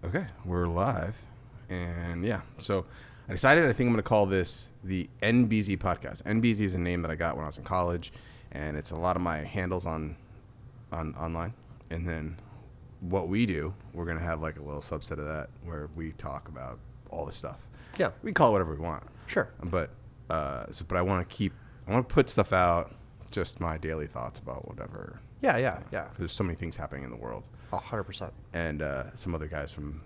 Okay, we're live. And yeah, so I decided I think I'm going to call this the NBeezzy podcast. NBeezzy is a name that I got when I was in college, and it's a lot of my handles on online. And then what we do, we're going to have like a little subset of that where we talk about all this stuff. Yeah. We call it whatever we want. Sure. But I want to put stuff out, just my daily thoughts about whatever. Yeah. There's so many things happening in the world. 100%. And some other guys from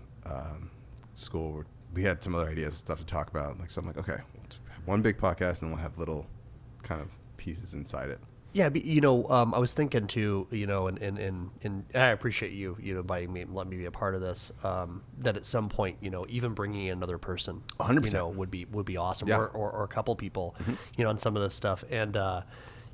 school, we had some other ideas and stuff to talk about. So I'm like, okay, let's have one big podcast, and we'll have little kind of pieces inside it. Yeah, I was thinking too, and I appreciate you, inviting me and letting me be a part of this. That at some point, even bringing in another person, 100%, would be awesome, yeah. or a couple people, on some of this stuff. And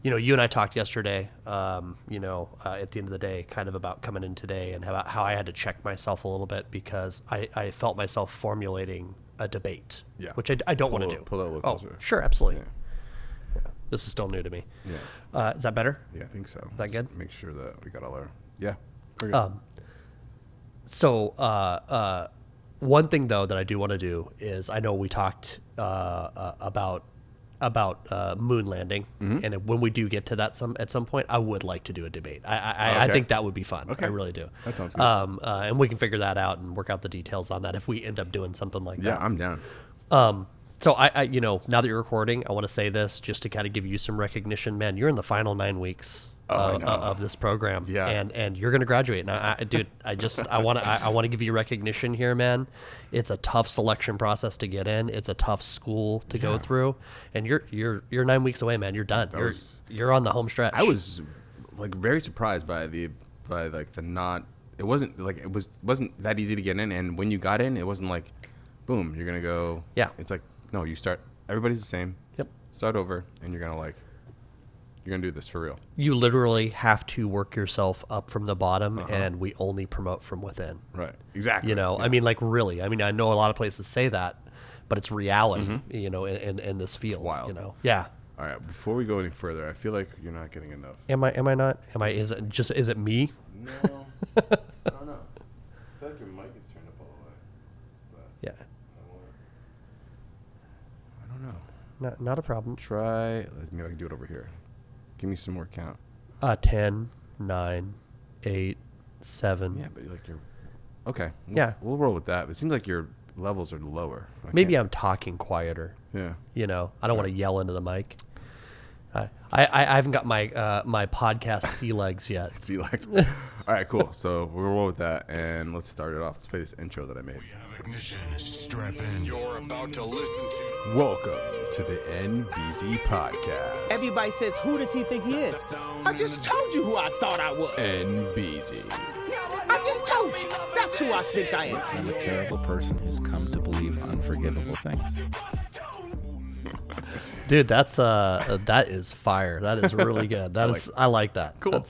you and I talked yesterday, at the end of the day, kind of about coming in today and how I had to check myself a little bit because I felt myself formulating a debate, which I don't want to do. Pull that a little closer. Sure, absolutely. Yeah. This is still new to me. Yeah. Is that better? Yeah, I think so. Is that good? Just make sure that we got all our. Yeah. One thing though that I do want to do is I know we talked about moon landing, and when we do get to that at some point, I would like to do a debate. I think that would be fun. Okay. I really do. That sounds good. And we can figure that out and work out the details on that if we end up doing something like that. Yeah, I'm down. So I now that you're recording, I want to say this just to kind of give you some recognition. Man, you're in the final 9 weeks of this program, and you're going to graduate. And I want to give you recognition here, man. It's a tough selection process to get in. It's a tough school to go through, and you're 9 weeks away, man. You're done. You're on the home stretch. I was very surprised by the not. It wasn't wasn't that easy to get in, and when you got in, it wasn't like, boom, you're gonna go. Yeah. It's like, no, you start. Everybody's the same. Yep. Start over, and you're gonna do this for real. You literally have to work yourself up from the bottom, and we only promote from within. Right. Exactly. Yeah. I mean, really. I mean, I know a lot of places say that, but it's reality. In this field. Wild. Yeah. All right. Before we go any further, I feel like you're not getting enough. Am I not? Is it me? No. I don't know. I feel like your mic is turned up all the way. But Yeah. I don't know. Not a problem. Try. Maybe I can do it over here. Give me some more count. 10, 9, 8, 7. Yeah, but you're okay. We'll roll with that. It seems like your levels are lower. Maybe I'm talking quieter. Yeah. I don't want to yell into the mic. I haven't got my podcast sea legs yet. Sea legs. All right, cool. So we'll roll with that, and let's start it off. Let's play this intro that I made. We have ignition. Strap in. You're about to listen to. Welcome to the NBeezzy podcast. Everybody says, who does he think he is? I just told you who I thought I was. NBeezzy. I just told you. That's who I think I am. I'm a terrible person who's come to believe unforgivable things. Dude, that is fire. That is really good. I like that. Cool.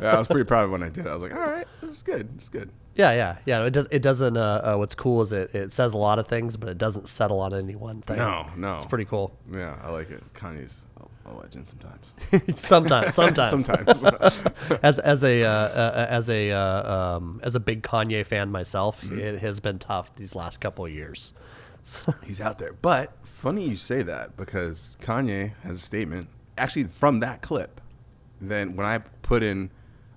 Yeah, I was pretty proud of when I did it. I was like, all right, this is good. It's good. Yeah. It doesn't. What's cool is it says a lot of things, but it doesn't settle on any one thing. No. It's pretty cool. Yeah, I like it. Kanye's a legend sometimes. sometimes. Sometimes. as a big Kanye fan myself, it has been tough these last couple of years. He's out there. But funny you say that, because Kanye has a statement, actually from that clip, then when I put in,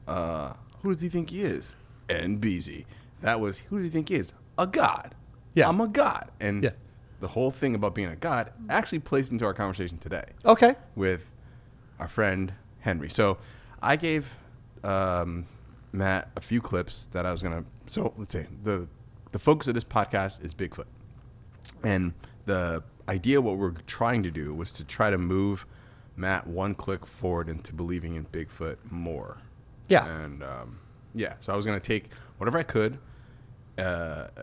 who does he think he is? NBeezzy. That was, who does he think he is? A god. Yeah. I'm a god. And Yeah. the whole thing about being a god actually plays into our conversation today. Okay. With our friend Henry. So I gave Matt a few clips that I was going to, so let's say the focus of this podcast is Bigfoot. And the idea, what we're trying to do, was to try to move Matt one click forward into believing in Bigfoot more. Yeah. And so I was going to take whatever I could,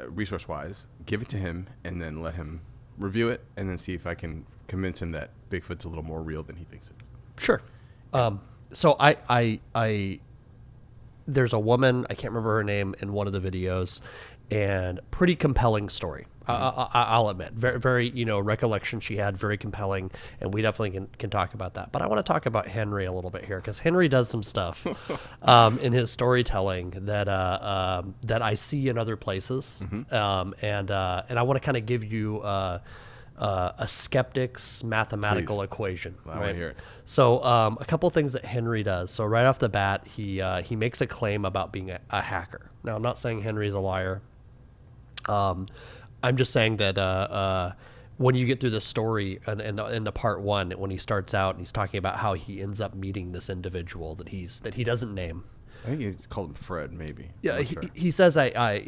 resource-wise, give it to him, and then let him review it, and then see if I can convince him that Bigfoot's a little more real than he thinks it is. Sure. So I there's a woman, I can't remember her name, in one of the videos, and pretty compelling story. I'll admit, very, recollection she had, very compelling, and we definitely can talk about that. But I want to talk about Henry a little bit here, because Henry does some stuff in his storytelling that that I see in other places, and I want to kind of give you a skeptic's mathematical equation. I want to hear it. So a couple things that Henry does. So right off the bat, he makes a claim about being a hacker. Now, I'm not saying Henry's a liar. I'm just saying that when you get through the story in the part one, when he starts out and he's talking about how he ends up meeting this individual that he doesn't name. I think he's called him Fred, maybe. Yeah, he says I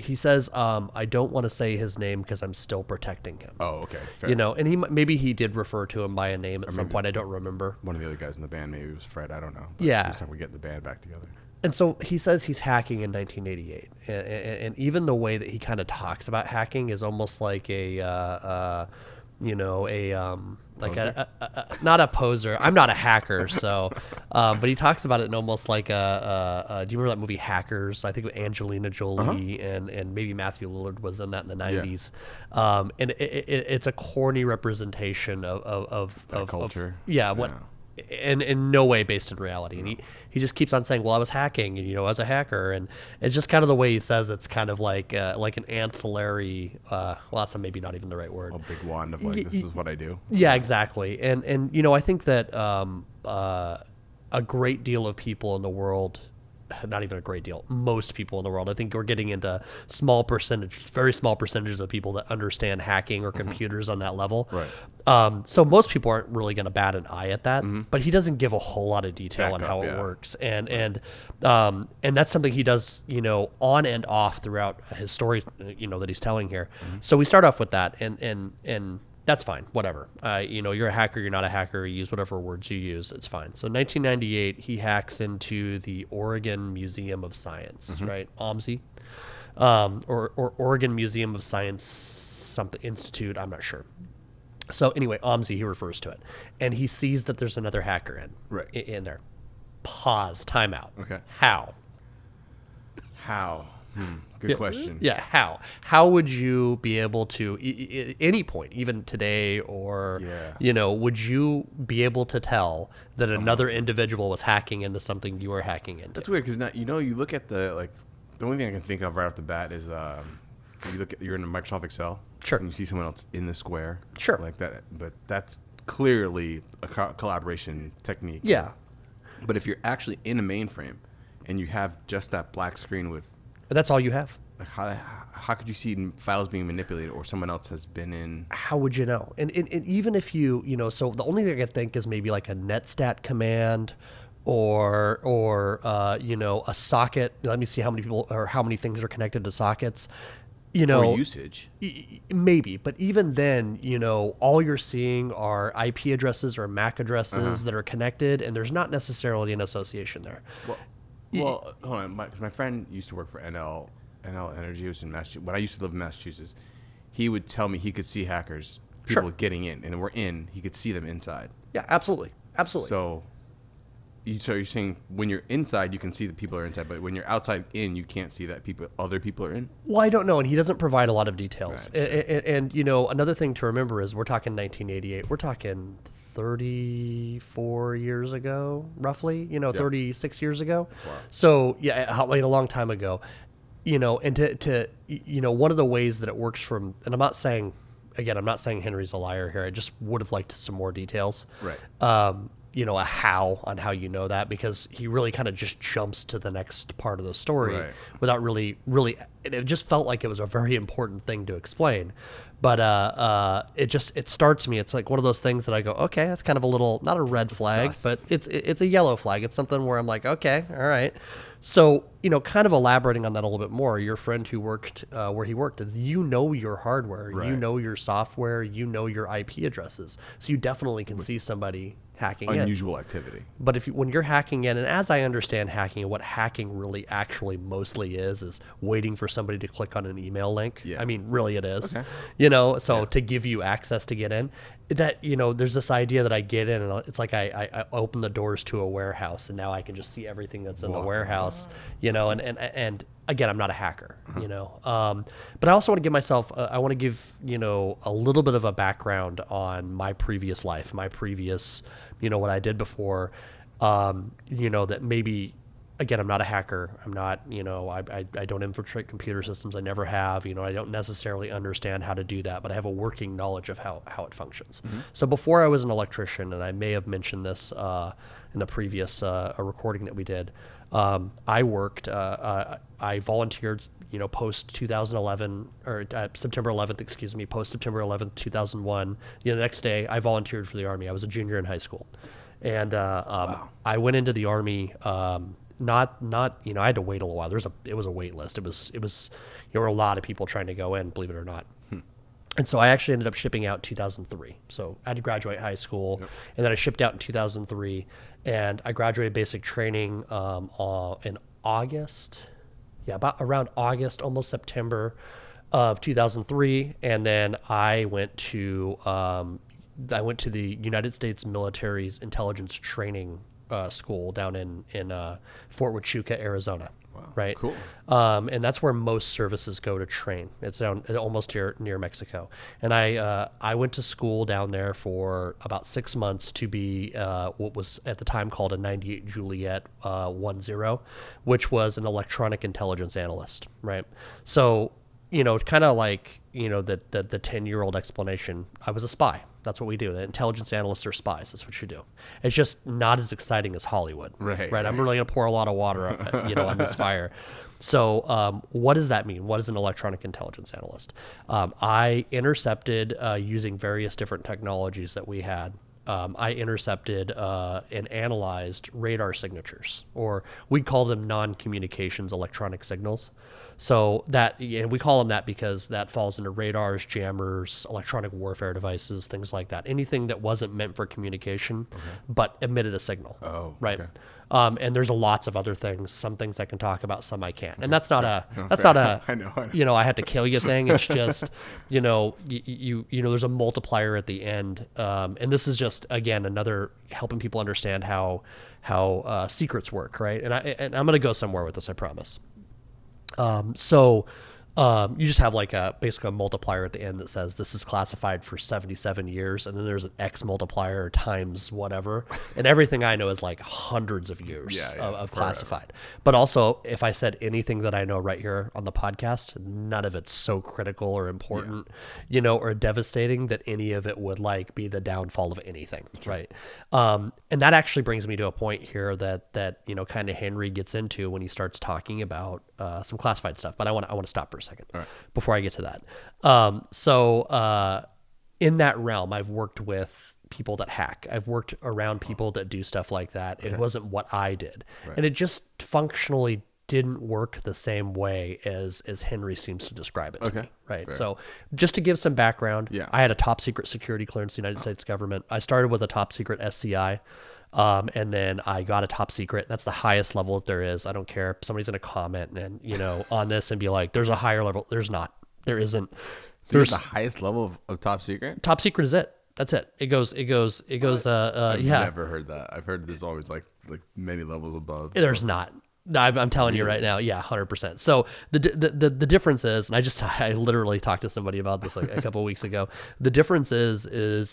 don't want to say his name because I'm still protecting him. Oh, okay. Fair. And maybe he did refer to him by a name at some point. I don't remember. One of the other guys in the band, maybe it was Fred. I don't know. But Yeah. It's time we get the band back together. And so he says he's hacking in 1988, and even the way that he kind of talks about hacking is almost like not a poser. I'm not a hacker, so, but he talks about it in almost like do you remember that movie Hackers? I think with Angelina Jolie and maybe Matthew Lillard was in that in the 90s. And it's a corny representation of culture. And in no way based in reality. And he just keeps on saying, well, I was hacking, and, as a hacker. And it's just kind of the way he says it's kind of like an ancillary, well, that's maybe not even the right word. A big wand of this is what I do. Yeah, exactly. And I think that a great deal of people in the world, not even a great deal, most people in the world, I think we're getting into very small percentages of people that understand hacking or computers on that level. Right. So most people aren't really going to bat an eye at that, but he doesn't give a whole lot of detail on how it works. And that's something he does, on and off throughout his story, that he's telling here. So we start off with that, and that's fine, whatever. You're a hacker, you're not a hacker, you use whatever words you use, it's fine. So 1998, he hacks into the Oregon Museum of Science, right? OMSI, or Oregon Museum of Science something institute, I'm not sure. So anyway, OMSI, he refers to it. And he sees that there's another hacker in there. Pause, timeout. Okay. How? Good question. Yeah, how? How would you be able to, at any point, even today, or, would you be able to tell that another individual was hacking into something you were hacking into? That's weird, because you look at the only thing I can think of right off the bat is you're in a Microsoft Excel. Sure. And you see someone else in the square. Sure. Like that, but that's clearly a collaboration technique. Yeah. But if you're actually in a mainframe and you have just that black screen with, But that's all you have. like how could you see files being manipulated or someone else has been in? How would you know? And even if so the only thing I can think is maybe like a netstat command or a socket. Let me see how many people or how many things are connected to sockets. Or usage. Maybe, but even then, all you're seeing are IP addresses or MAC addresses that are connected, and there's not necessarily an association there. Well, hold on. My friend used to work for NL Energy. It was in Massachusetts. When I used to live in Massachusetts, he would tell me he could see hackers, people getting in, and he could see them inside. Yeah, absolutely. So you're saying when you're inside, you can see that people are inside, but when you're outside in, you can't see that other people are in? Well, I don't know, and he doesn't provide a lot of details. Right, sure. And another thing to remember is we're talking 1988. We're talking 34 years ago, roughly, 36 years ago. Wow. So, a long time ago, and to one of the ways that it works and I'm not saying Henry's a liar here. I just would have liked some more details. Right. A how on how you know that, because he really kind of just jumps to the next part of the story without really, and it just felt like it was a very important thing to explain. But it starts me. It's like one of those things that I go, okay, that's kind of a little, not a red flag, but it's a yellow flag. It's something where I'm like, okay, all right. So, kind of elaborating on that a little bit more, your friend who worked where he worked, your hardware, your software, your IP addresses. So you definitely can see somebody hacking unusual activity. But when you're hacking in, and as I understand hacking, what hacking really actually mostly is waiting for somebody to click on an email link. Yeah. I mean, really it is, Okay. so to give you access to get in, that, there's this idea that I get in and it's like I open the doors to a warehouse and now I can just see everything that's in the warehouse, and again, I'm not a hacker, but I also want to give myself, I want to give, a little bit of a background on my previous life, my previous, what I did before, that maybe, again, I'm not a hacker. I'm not, I don't infiltrate computer systems. I never have, I don't necessarily understand how to do that, but I have a working knowledge of how it functions. So before I was an electrician, and I may have mentioned this in the previous recording that we did, I worked, I volunteered, post 2011 or September 11th, post September 11th, 2001. The next day I volunteered for the Army. I was a junior in high school. And I went into the Army, not I had to wait a little while. It was a wait list. It was there were a lot of people trying to go in, believe it or not. And so I actually ended up shipping out 2003. So I had to graduate high school, and then I shipped out in 2003, and I graduated basic training in August. Yeah, about around August, almost September of 2003, and then I went to the United States Military's intelligence training school down in Fort Huachuca, Arizona. Wow, right? cool. And that's where most services go to train. It's down almost here near Mexico. And I went to school down there for about 6 months to be what was at the time called a 98 Juliet 10, which was an electronic intelligence analyst, right? So, kind of like, the 10-year-old explanation, I was a spy. That's what we do. The intelligence analysts are spies. That's what you do. It's just not as exciting as Hollywood. Right. I'm really going to pour a lot of water, on this fire. So what does that mean? What is an electronic intelligence analyst? I intercepted, using various different technologies that we had, I intercepted and analyzed radar signatures, or we'd call them non-communications electronic signals. So and we call them that because that falls into radars, jammers, electronic warfare devices, things like that. Anything that wasn't meant for communication, but emitted a signal. Oh, right. Okay. And there's lots of other things. Some things I can talk about, some I can't. And that's not I know. I have to kill you thing. It's just, there's a multiplier at the end. And this is just, again, another helping people understand how secrets work, right? And I'm going to go somewhere with this, I promise. You just have basically a multiplier at the end that says this is classified for 77 years, and then there's an X multiplier times whatever, and everything I know is like hundreds of years of classified. But also, if I said anything that I know right here on the podcast, none of it's so critical or important, or devastating that any of it would be the downfall of anything, right? And that actually brings me to a point here that kind of Henry gets into when he starts talking about some classified stuff. But I want to stop for a second before I get to that. So in that realm, I've worked with people that hack. I've worked around people that do stuff like that. Okay. It wasn't what I did. Right. And it just functionally didn't work the same way as Henry seems to describe it to me, right? Fair. So just to give some background, I had a top secret security clearance in the United States government. I started with a top secret SCI. And then I got a top secret. That's the highest level that there is. I don't care if somebody's going to comment and, on this and be like, there's a higher level. There's not. There isn't. So there's the highest level of top secret? Top secret is it. That's it. It goes, I've never heard that. I've heard there's always like many levels above. There's not. I'm telling you right now. Yeah, 100%. So the difference is, and I literally talked to somebody about this a couple of weeks ago. The difference is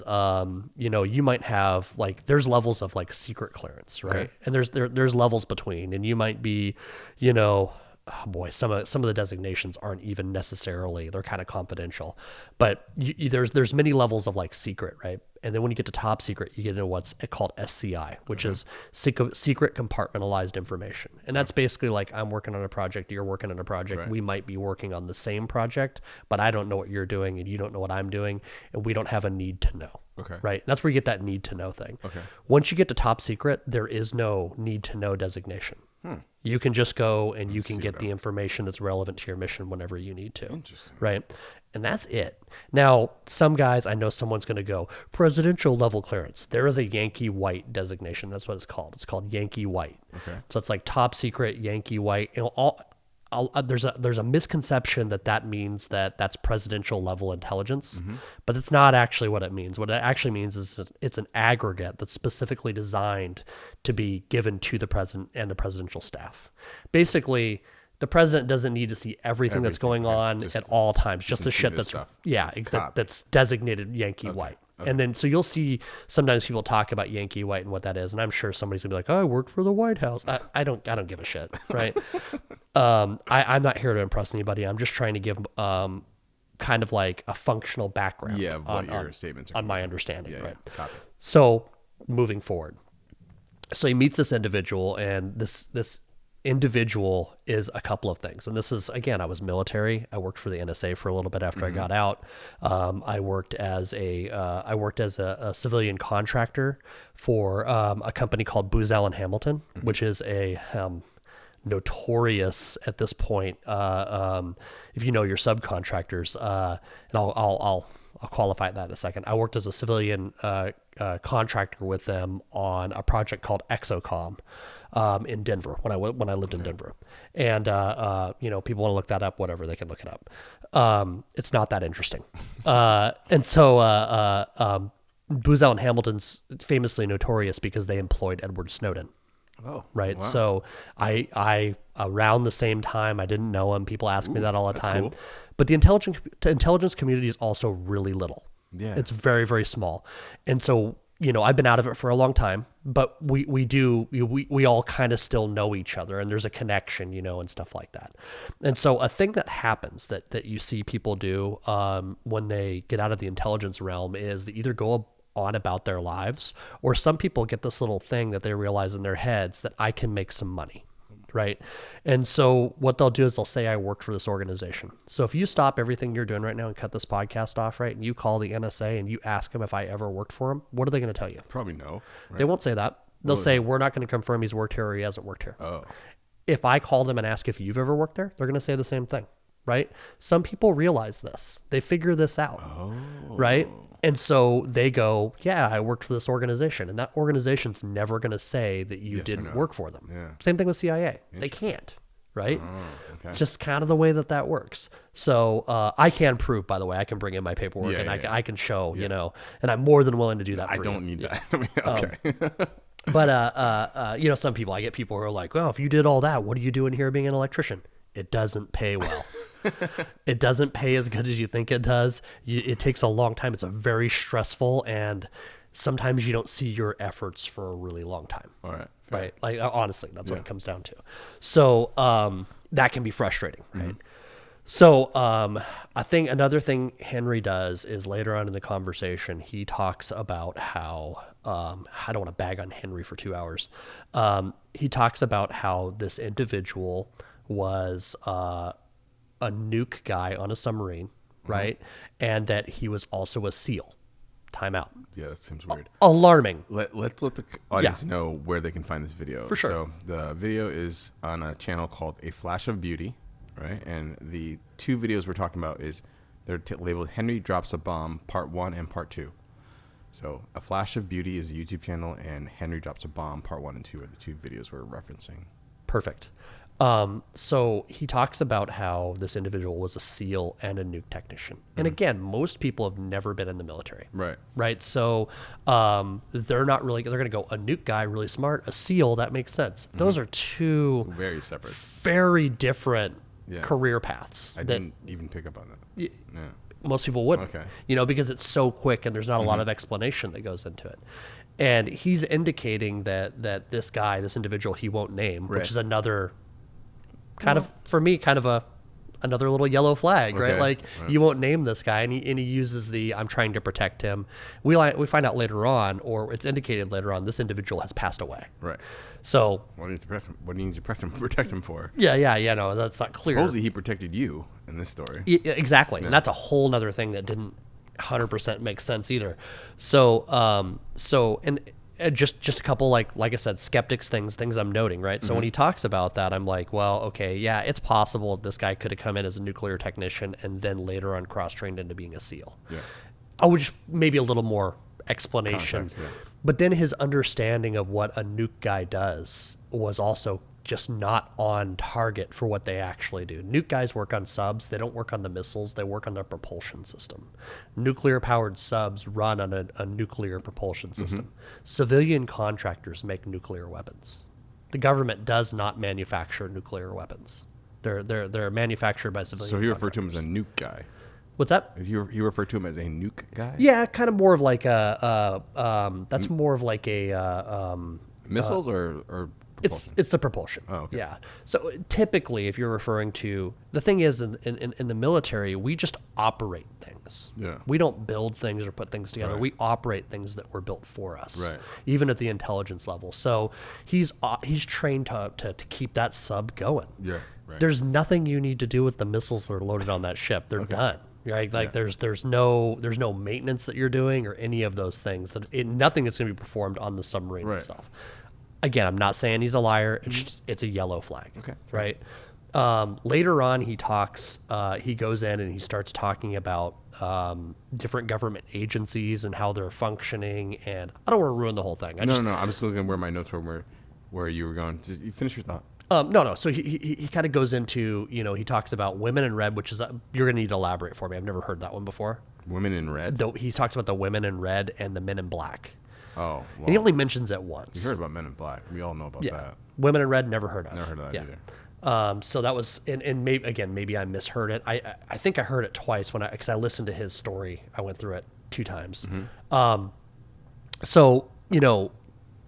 you might have there's levels of secret clearance, right? Okay. And there's levels between, and you might be, oh boy, some of the designations aren't even necessarily, they're kind of confidential, but there's many levels of secret, right? And then when you get to top secret, you get into what's called SCI, which is secret compartmentalized information. And that's basically I'm working on a project, you're working on a project. Right. We might be working on the same project, but I don't know what you're doing and you don't know what I'm doing, and we don't have a need to know. Okay. Right. And that's where you get that need to know thing. Okay. Once you get to top secret, there is no need to know designation. You can just go and you can get the information that's relevant to your mission whenever you need to. Interesting. Right. And that's it. Now, some guys, I know someone's going to go, presidential level clearance. There is a Yankee White designation. That's what it's called. It's called Yankee White. Okay. So it's top secret, Yankee White. there's a misconception that means that's presidential level intelligence, but it's not actually what it means. What it actually means is it's an aggregate that's specifically designed to be given to the president and the presidential staff. Basically, the president doesn't need to see everything that's going on at all times, just the shit that's that's designated Yankee White. Okay. And then so you'll see sometimes people talk about Yankee White and what that is, and I'm sure somebody's gonna be like, "Oh, I worked for the White House." I don't give a shit, right? I'm not here to impress anybody. I'm just trying to give kind of like a functional background on your statements on my understanding, right? Copy. So moving forward, so he meets this individual, and this individual is a couple of things. And this is, again, I was military. I worked for the NSA for a little bit after I got out. I worked as a civilian contractor for a company called Booz Allen Hamilton, which is a notorious at this point. If you know your subcontractors, and I'll qualify that in a second. I worked as a civilian contractor with them on a project called Exocom in Denver when I lived in Denver. And people want to look that up, whatever, they can look it up. It's not that interesting. And so Booz Allen Hamilton's famously notorious because they employed Edward Snowden. Oh, right. Wow. So I around the same time, I didn't know him. People ask me that all the time. Cool. But the intelligence community is also really little. Yeah. It's very, very small. And so, I've been out of it for a long time, but we all kind of still know each other, and there's a connection, and stuff like that. And so a thing that happens that you see people do when they get out of the intelligence realm is they either go on about their lives, or some people get this little thing that they realize in their heads that I can make some money. Right. And so what they'll do is they'll say, I worked for this organization. So if you stop everything you're doing right now and cut this podcast off, right, and you call the NSA and you ask them if I ever worked for them, what are they going to tell you? Probably no. Right? They won't say that. They'll say, we're not going to confirm he's worked here or he hasn't worked here. Oh. If I call them and ask if you've ever worked there, they're going to say the same thing. Right. Some people realize this. They figure this out. Oh. Right. And so they go, yeah, I worked for this organization. And that organization's never going to say that you didn't work for them. Yeah. Same thing with CIA. They can't, right? Oh, okay. It's just kind of the way that works. So I can prove, by the way, I can bring in my paperwork I can show, and I'm more than willing to do that for you. I don't need that. Okay. But, some people, I get people who are like, well, if you did all that, what are you doing here being an electrician? It doesn't pay well. It doesn't pay as good as you think it does. It takes a long time. It's a very stressful, and sometimes you don't see your efforts for a really long time. All right. Right. Like, honestly, that's what it comes down to. So that can be frustrating, right? Mm-hmm. So I think another thing Henry does is later on in the conversation, he talks about how, I don't want to bag on Henry for 2 hours. He talks about how this individual was a nuke guy on a submarine, right? And that he was also a SEAL. Time out. Yeah, that seems weird. Alarming. Let's let the audience know where they can find this video. For sure. So the video is on a channel called A Flash of Beauty, right? And the two videos we're talking about they're labeled Henry Drops a Bomb Part 1 and Part 2. So A Flash of Beauty is a YouTube channel, and Henry Drops a Bomb Part 1 and 2 are the two videos we're referencing. Perfect. So he talks about how this individual was a SEAL and a nuke technician. And again, most people have never been in the military. Right. Right. So, they're going to go a nuke guy, really smart, a SEAL. That makes sense. Those are two very separate, very different career paths. I didn't even pick up on that. Yeah. Most people wouldn't, because it's so quick and there's not a lot of explanation that goes into it. And he's indicating that this individual he won't name, which is another another little yellow flag, right? Like you won't name this guy, and he uses I'm trying to protect him. We find out later on, or it's indicated later on, this individual has passed away. Right. So what do you need to protect him for? Yeah. No, that's not clear. Supposedly he protected you in this story. Exactly, and that's a whole nother thing that didn't 100% make sense either. So just a couple, like I said, skeptics things I'm noting, right? So when he talks about that, I'm like, well, okay, yeah, it's possible this guy could have come in as a nuclear technician and then later on cross-trained into being a SEAL. Yeah. I would just maybe a little more explanation. Context, But then his understanding of what a nuke guy does was also just not on target for what they actually do. Nuke guys work on subs. They don't work on the missiles. They work on the propulsion system. Nuclear-powered subs run on a nuclear propulsion system. Civilian contractors make nuclear weapons. The government does not manufacture nuclear weapons. They're manufactured by civilian. So you refer to him as a nuke guy. What's that? You refer to him as a nuke guy? Yeah, kind of more of like that's more of like a missiles or propulsion? It's the propulsion. Oh, okay. Yeah. So typically, if you're referring to the thing is in the military, we just operate things. Yeah. We don't build things or put things together. Right. We operate things that were built for us. Right. Even at the intelligence level. So he's trained to keep that sub going. Yeah. Right. There's nothing you need to do with the missiles that are loaded on that ship. They're done. Right? Like there's no maintenance that you're doing or any of those things. Nothing that's going to be performed on the submarine itself. Again, I'm not saying he's a liar. It's a yellow flag. Okay. Right. Later on, he talks. He goes in and he starts talking about different government agencies and how they're functioning. And I don't want to ruin the whole thing. No. I'm just looking where my notes were, where you were going. Did you finish your thought? No. So he kind of goes into, he talks about women in red, which is, you're going to need to elaborate for me. I've never heard that one before. Women in red? He talks about the women in red and the men in black. Oh, well, and he only mentions it once. You heard about Men in Black. We all know about that. Women in red, never heard of. Never heard of that either. So that was, and maybe I misheard it. I think I heard it twice because I listened to his story. I went through it 2 times. So,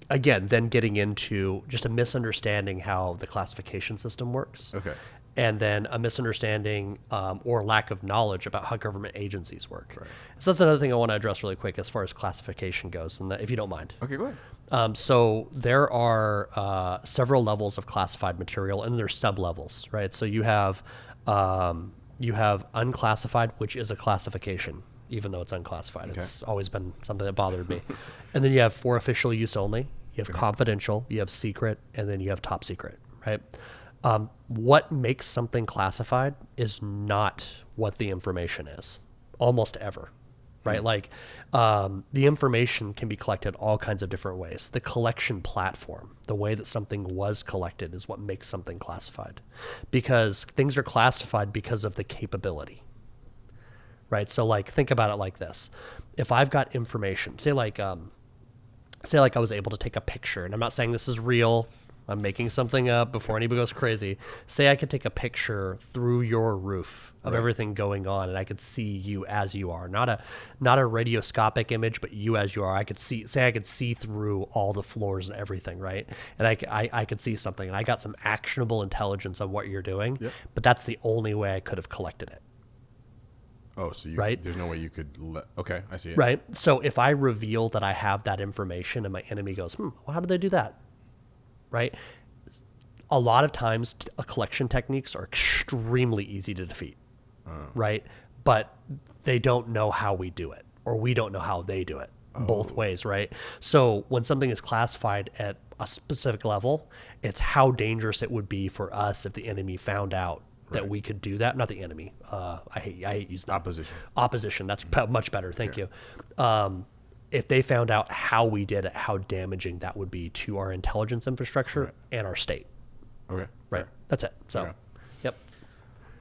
again, then getting into just a misunderstanding how the classification system works. Okay. And then a misunderstanding or lack of knowledge about how government agencies work. Right. So that's another thing I want to address really quick as far as classification goes, and if you don't mind. Okay, go ahead. So there are several levels of classified material, and there's sub-levels, right? So you have unclassified, which is a classification, even though it's unclassified. Okay. It's always been something that bothered me. And then you have for official use only, you have confidential, you have secret, and then you have top secret, right? What makes something classified is not what the information is, almost ever, right? Like the information can be collected all kinds of different ways. The collection platform, the way that something was collected, is what makes something classified, because things are classified because of the capability, right? So like, think about it like this. If I've got information, say like I was able to take a picture, and I'm not saying this is real, I'm making something up before anybody goes crazy. Say I could take a picture through your roof of everything going on, and I could see you as you are. Not a radioscopic image, but you as you are. I could see through all the floors and everything, right? And I could see something, and I got some actionable intelligence on what you're doing. Yep. But that's the only way I could have collected it. Oh, so there's no way you could okay, I see it. Right. So if I reveal that I have that information and my enemy goes, well, how did they do that? Right? A lot of times collection techniques are extremely easy to defeat, right? But they don't know how we do it, or we don't know how they do it, both ways, right? So when something is classified at a specific level, it's how dangerous it would be for us if the enemy found out that we could do that. Not the enemy. I hate using that. Opposition. That's much better. Thank you. If they found out how we did it, how damaging that would be to our intelligence infrastructure and our state. Okay. Right. That's it. So, yep.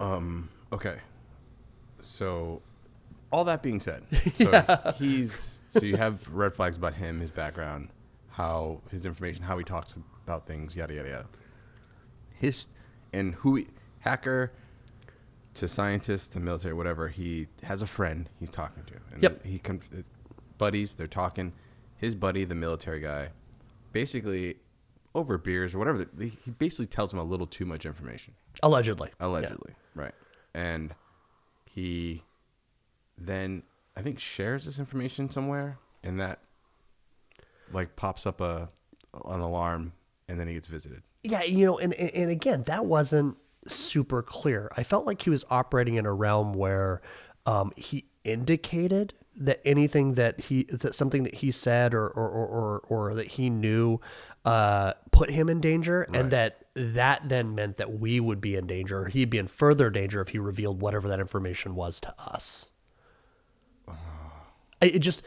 Okay. So, all that being said, so you have red flags about him, his background, how his information, how he talks about things, yada yada yada. Hacker to scientist to military, whatever. He has a friend he's talking to, and he comes. Buddies, they're talking. His buddy, the military guy, basically over beers or whatever, he basically tells him a little too much information. Allegedly, right? And he then I think shares this information somewhere, and that like pops up an alarm, and then he gets visited. Yeah, and again, that wasn't super clear. I felt like he was operating in a realm where he indicated that something that he said or that he knew put him in danger, and that then meant that we would be in danger, or he'd be in further danger if he revealed whatever that information was to us. It just,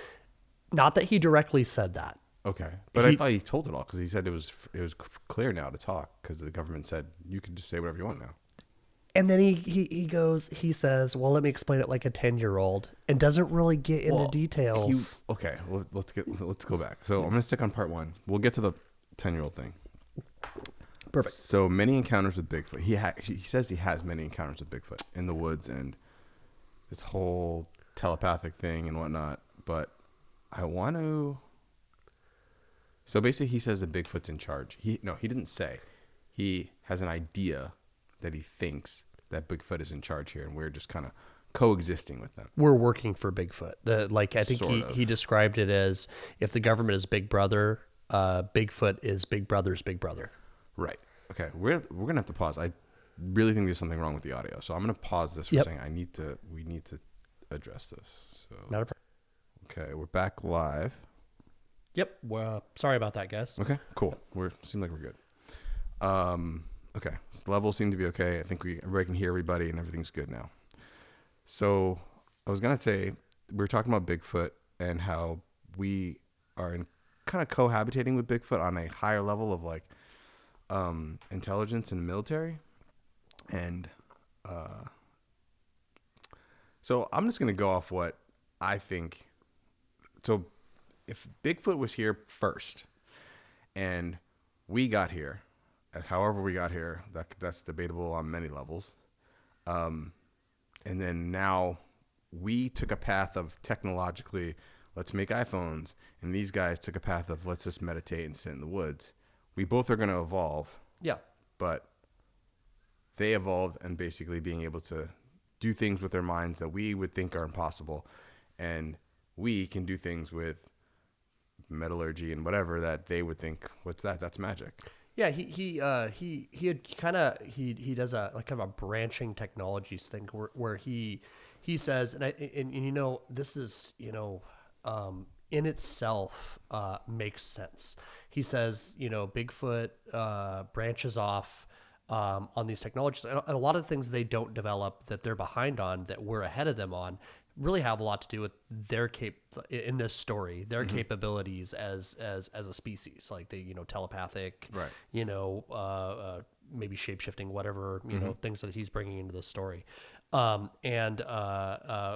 not that he directly said that, Okay, but I thought he told it all because he said it was clear now to talk because the government said you can just say whatever you want now. And then he says, well, let me explain it like a 10-year-old, and doesn't really get into details. Well, let's go back. So I'm going to stick on part 1. We'll get to the 10-year-old thing. Perfect. So many encounters with Bigfoot. He says he has many encounters with Bigfoot in the woods and this whole telepathic thing and whatnot. But I want to. So basically, he says that Bigfoot's in charge. He didn't say. He has an idea that he thinks that Bigfoot is in charge here, and we're just kind of coexisting with them. We're working for Bigfoot. I think he described it as if the government is Big Brother, Bigfoot is Big Brother's Big Brother. Right. Okay. We're gonna have to pause. I really think there's something wrong with the audio, so I'm gonna pause this for a second. We need to address this. So not a problem. Okay, we're back live. Yep. Well, sorry about that, guys. Okay. Cool. Seem like we're good. Okay. So levels seem to be okay. I think everybody can hear everybody and everything's good now. So I was going to say, we were talking about Bigfoot and how we are kind of cohabitating with Bigfoot on a higher level of like intelligence in the military. And so I'm just going to go off what I think. So if Bigfoot was here first and we got here, however we got here, that's debatable on many levels. And then now we took a path of technologically, let's make iPhones. And these guys took a path of let's just meditate and sit in the woods. We both are going to evolve. Yeah. But they evolved and basically being able to do things with their minds that we would think are impossible. And we can do things with metallurgy and whatever that they would think, what's that? That's magic. Yeah, he does a like kind of a branching technologies thing where he says, and you know, this is, you know, in itself makes sense. He says, you know, Bigfoot branches off on these technologies, and a lot of things they don't develop that they're behind on that we're ahead of them on really have a lot to do with their in this story, their capabilities as a species, like the, you know, telepathic, right, you know, maybe shape-shifting, whatever, you know, things that he's bringing into the story. And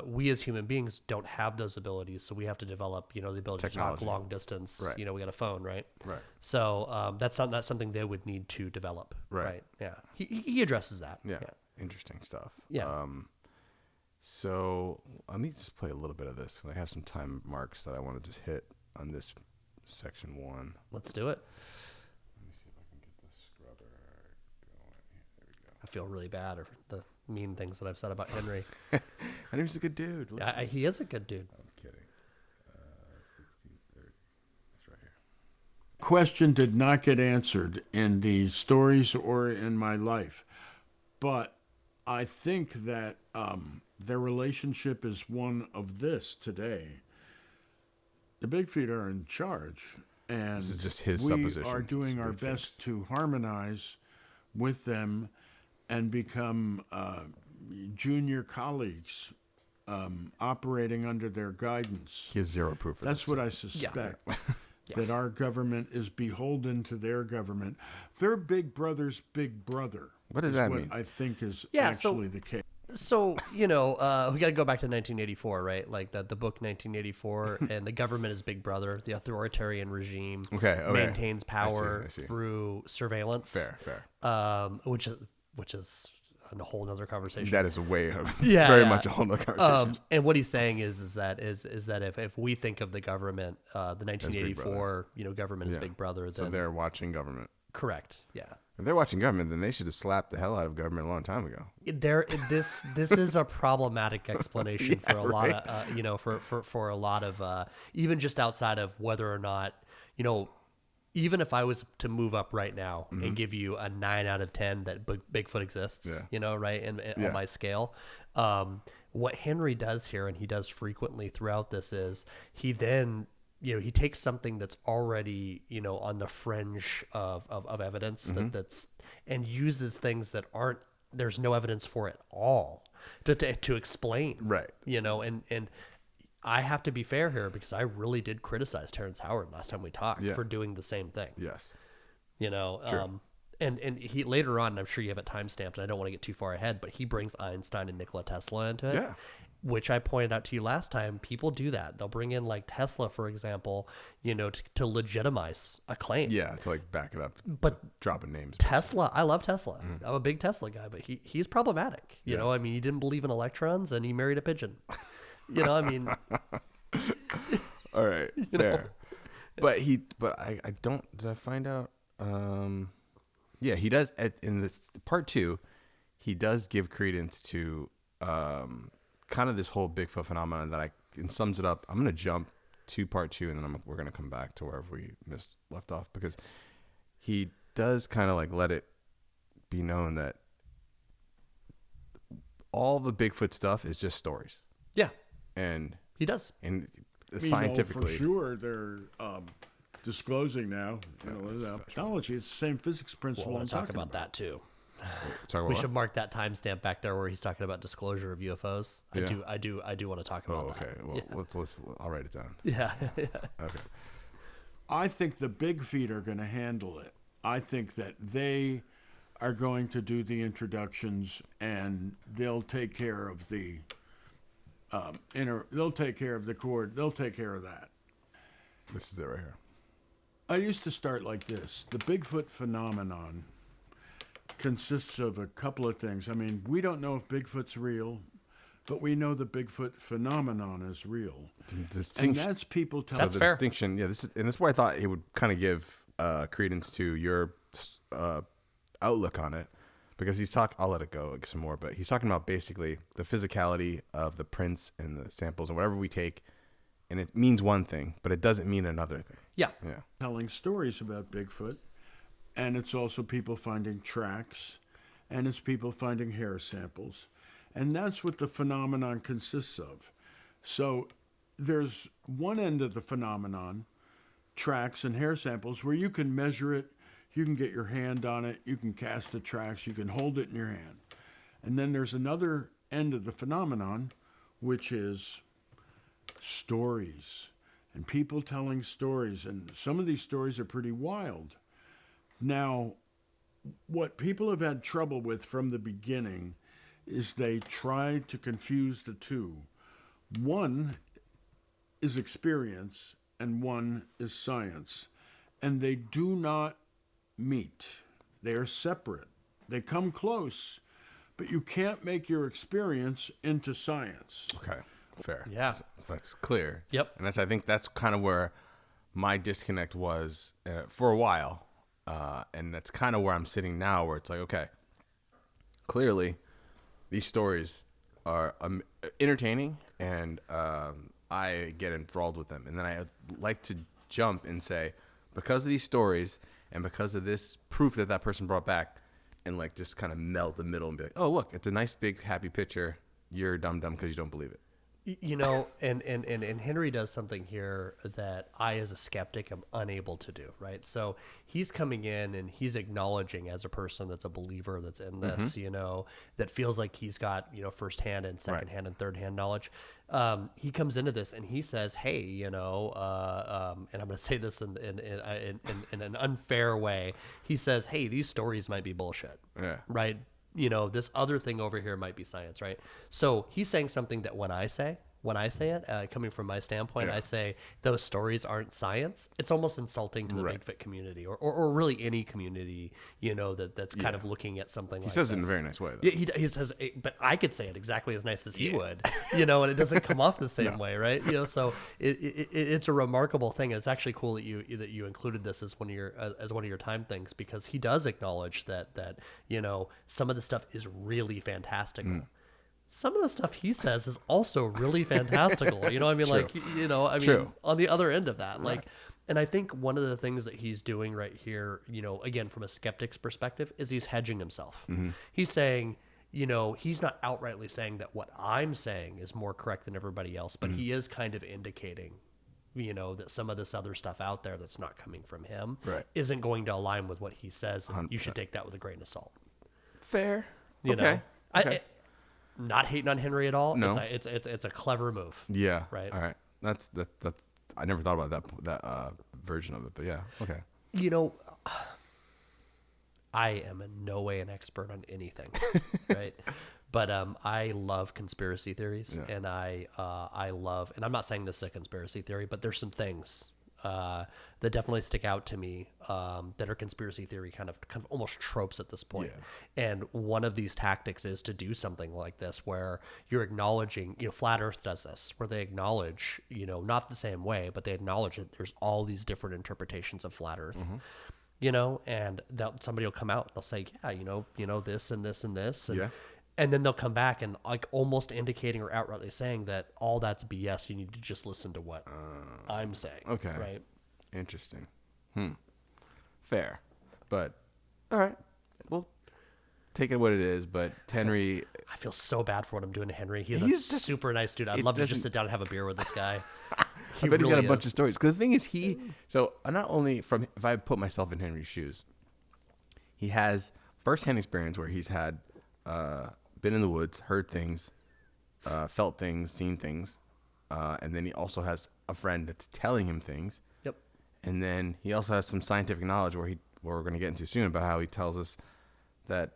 we as human beings don't have those abilities, so we have to develop, you know, the ability technology, to talk long distance. Right. You know, we got a phone, right? Right. So that's something they would need to develop. Right. Yeah. He addresses that. Yeah. Interesting stuff. Yeah. So let me just play a little bit of this. I have some time marks that I want to just hit on this section 1. Let's do it. Let me see if I can get this scrubber going. There we go. I feel really bad for the mean things that I've said about Henry. Henry's a good dude. Yeah, he is a good dude. I'm kidding. 1630. It's right here. Question did not get answered in the stories or in my life, but I think that their relationship is one of this today. The Big Feet are in charge, and this is just his we supposition. are doing our best to harmonize with them and become junior colleagues operating under their guidance. He has zero proof of That's this. what I suspect. That our government is beholden to their government. Their big brother's big brother. What does that mean? I think is Yeah, actually the case. So, you know, we got to go back to 1984, right? Like the book 1984, and the government is Big Brother. The authoritarian regime maintains power I see. through surveillance. Fair. Which is a whole nother conversation. That is very much a whole nother conversation. And what he's saying is that if we think of the government, the 1984, you know, government is Big Brother, then so they're watching government. Correct. Yeah. If they're watching government, then they should have slapped the hell out of government a long time ago. This is a problematic explanation for a lot of you know, for a lot of even just outside of whether or not, you know, even if I was to move up right now and give you a 9 out of 10 that Bigfoot exists, you know, right, and on my scale, what Henry does here, and he does frequently throughout this, is he then, you know, he takes something that's already, you know, on the fringe of evidence that's and uses things that there's no evidence for at all to explain, right? You know, and I have to be fair here because I really did criticize Terrence Howard last time we talked for doing the same thing. Yes. You know, and he later on, I'm sure you have it timestamped, and I don't want to get too far ahead, but he brings Einstein and Nikola Tesla into it. Yeah. Which I pointed out to you last time. People do that. They'll bring in like Tesla, for example, you know, to legitimize a claim. Yeah, to like back it up. But dropping names. Tesla, I love Tesla. I'm a big Tesla guy, but he's problematic. You know, I mean, he didn't believe in electrons and he married a pigeon. You know, I mean. All right, fair. But I don't. Did I find out? Yeah, he does. In this part 2, he does give credence to kind of this whole Bigfoot phenomenon that it sums it up. I'm gonna jump to part 2, and then we're gonna come back to wherever we left off, because he does kind of like let it be known that all the Bigfoot stuff is just stories. Yeah, and he does. And scientifically, for sure, they're disclosing now. You know, technology. It's the same physics principle. We'll talk about that too. Talk about we should mark that timestamp back there where he's talking about disclosure of UFOs. Yeah. I do want to talk about that. Okay. Well, let's. I'll write it down. Yeah. Okay. I think the big feet are going to handle it. I think that they are going to do the introductions, and they'll take care of the They'll take care of the chord. They'll take care of that. This is it right here. I used to start like this. The Bigfoot phenomenon consists of a couple of things. I mean, we don't know if Bigfoot's real, but we know the Bigfoot phenomenon is real. And that's people telling That's fair. Distinction. Yeah, this is where I thought he would kind of give credence to your outlook on it, because I'll let it go some more, but he's talking about basically the physicality of the prints and the samples and whatever we take, and it means one thing, but it doesn't mean another thing. Yeah. Telling stories about Bigfoot. And it's also people finding tracks, and it's people finding hair samples. And that's what the phenomenon consists of. So there's one end of the phenomenon, tracks and hair samples, where you can measure it, you can get your hand on it, you can cast the tracks, you can hold it in your hand. And then there's another end of the phenomenon, which is stories, and people telling stories. And some of these stories are pretty wild. Now, what people have had trouble with from the beginning is they try to confuse the two. One is experience and one is science, and they do not meet. They are separate. They come close, but you can't make your experience into science. Okay, fair. Yeah. So that's clear. Yep. And I think that's kind of where my disconnect was for a while. And that's kind of where I'm sitting now, where it's like, okay, clearly these stories are entertaining, and I get enthralled with them. And then I like to jump and say, because of these stories and because of this proof that person brought back, and like just kind of melt the middle and be like, oh, look, it's a nice, big, happy picture. You're dumb because you don't believe it. You know, and Henry does something here that I, as a skeptic, am unable to do, right? So he's coming in and he's acknowledging, as a person that's a believer that's in this, you know, that feels like he's got, you know, firsthand and secondhand and thirdhand knowledge. He comes into this and he says, hey, you know, and I'm going to say this in an unfair way. He says, hey, these stories might be bullshit, right? You know, this other thing over here might be science, right? So he's saying something that when I say it, coming from my standpoint, I say those stories aren't science. It's almost insulting to the Bigfoot community, or really any community, you know, that's kind of looking at something like this. He says it in a very nice way, though. Yeah, he says, but I could say it exactly as nice as he would, you know, and it doesn't come off the same way, right? You know, so it's a remarkable thing. It's actually cool that you included this as one of your time things, because he does acknowledge that you know, some of the stuff is really fantastical. Some of the stuff he says is also really fantastical. You know what I mean? True. Like, you know, I mean, True. on the other end of that, like, and I think one of the things that he's doing right here, you know, again, from a skeptic's perspective, is he's hedging himself. He's saying, you know, he's not outrightly saying that what I'm saying is more correct than everybody else, but he is kind of indicating, you know, that some of this other stuff out there that's not coming from him isn't going to align with what he says. And you should take that with a grain of salt. Fair. You know, not hating on Henry at all. No. It's a clever move. Yeah. Right. All right. That's I never thought about that version of it, but yeah. Okay. You know, I am in no way an expert on anything, right? But I love conspiracy theories, and I love, and I'm not saying this is a conspiracy theory, but there's some things that definitely stick out to me that are conspiracy theory kind of almost tropes at this point. Yeah. And one of these tactics is to do something like this, where you're acknowledging, Flat Earth does this, where they acknowledge, not the same way, but they acknowledge that there's all these different interpretations of Flat Earth. And that somebody will come out, they'll say, yeah, this and this and this. And then they'll come back and like almost indicating or outrightly saying that all that's BS. You need to just listen to what I'm saying. Okay. Right. Interesting. Fair. But all right. Well, take it what it is. But Henry, I feel so bad for what I'm doing to Henry. He's a super nice dude. I'd love to just sit down and have a beer with this guy. I bet he's got a bunch of stories. Because the thing is, so not only if I put myself in Henry's shoes, he has first-hand experience where he's had been in the woods, heard things, felt things, seen things, and then he also has a friend that's telling him things. Yep. And then he also has some scientific knowledge where we're going to get into soon about how he tells us that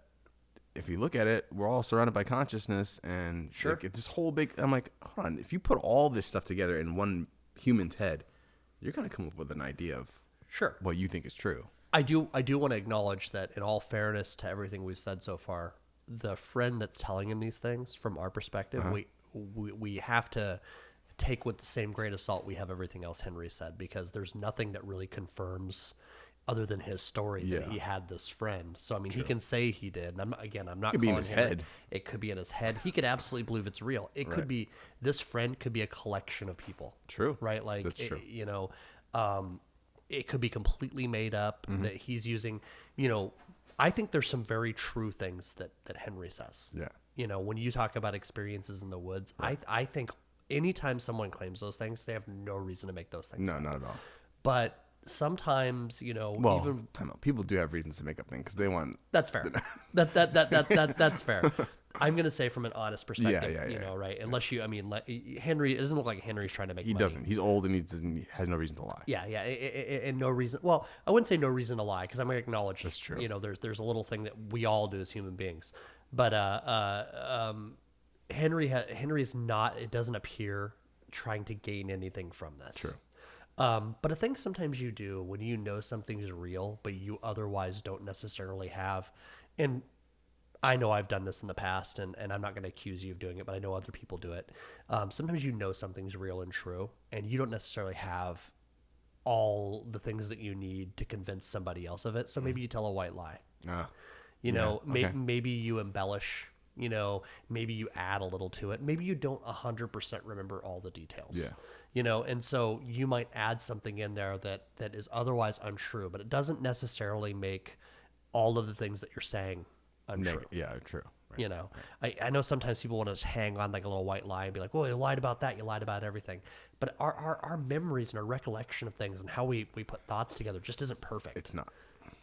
if you look at it, we're all surrounded by consciousness, and like, it's this whole big. I'm like, hold on, if you put all this stuff together in one human's head, you're going to come up with an idea of what you think is true. I do want to acknowledge that, in all fairness to everything we've said so far, the friend that's telling him these things, from our perspective, we have to take with the same grain of salt we have everything else Henry said, because there's nothing that really confirms, other than his story, that he had this friend. So I mean, he can say he did. And I'm not. It could be in his head. It could be in his head. He could absolutely believe it's real. It could be, this friend could be a collection of people. True. Right. Like, that's true. It could be completely made up that he's using. I think there's some very true things that Henry says. Yeah. When you talk about experiences in the woods, I think anytime someone claims those things, they have no reason to make those things up. Not at all. But sometimes, well, even time out. People do have reasons to make up things because they want. That's fair. That's fair. I'm gonna say from an honest perspective, right? Unless Henry, it doesn't look like Henry's trying to make. He money. Doesn't. He's old and he has no reason to lie. Yeah, and no reason. Well, I wouldn't say no reason to lie, because I'm gonna acknowledge that's true. There's a little thing that we all do as human beings, but Henry is not. It doesn't appear trying to gain anything from this. True. But I think sometimes you do, when you know something's real, but you otherwise don't necessarily have. And I know I've done this in the past, and I'm not going to accuse you of doing it, but I know other people do it. Sometimes you know something's real and true, and you don't necessarily have all the things that you need to convince somebody else of it. So maybe you tell a white lie. Maybe you embellish. Maybe you add a little to it. Maybe you don't 100% remember all the details. And so you might add something in there that is otherwise untrue, but it doesn't necessarily make all of the things that you're saying untrue. True. Right. I know sometimes people want to just hang on like a little white lie and be like, well, you lied about that, you lied about everything. But our memories and our recollection of things and how we put thoughts together just isn't perfect. It's not.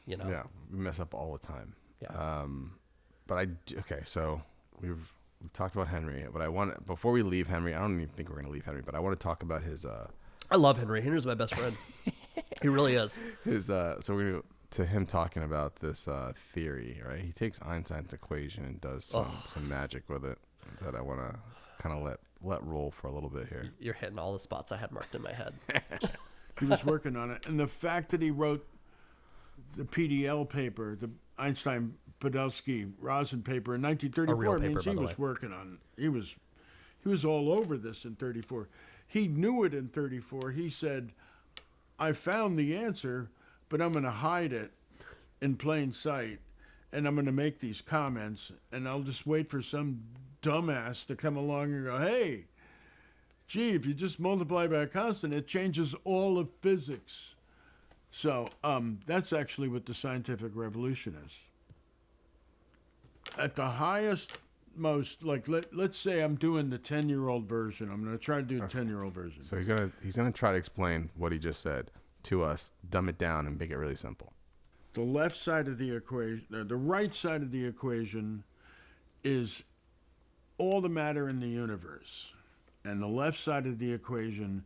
Yeah, we mess up all the time. Yeah. But so we've talked about Henry, but before we leave Henry, I don't even think we're going to leave Henry, but I want to talk about his. I love Henry. Henry's my best friend. He really is. So we're going to him talking about this theory, right? He takes Einstein's equation and does some magic with it that I want to kind of let roll for a little bit here. You're hitting all the spots I had marked in my head. He was working on it, and the fact that he wrote the PDL paper, the Einstein Podolsky Rosen paper in 1934 means he was working on it. He was all over this in 34. He knew it in 34. He said, I found the answer, but I'm going to hide it in plain sight, and I'm going to make these comments, and I'll just wait for some dumbass to come along and go, hey, gee, if you just multiply by a constant, it changes all of physics. So that's actually what the scientific revolution is. At the highest, most, like let's say I'm doing the 10-year-old version. I'm going to try to do the 10-year-old version. So he's gonna try to explain what he just said to us, dumb it down, and make it really simple. The left side of the equation, the right side of the equation, is all the matter in the universe. And the left side of the equation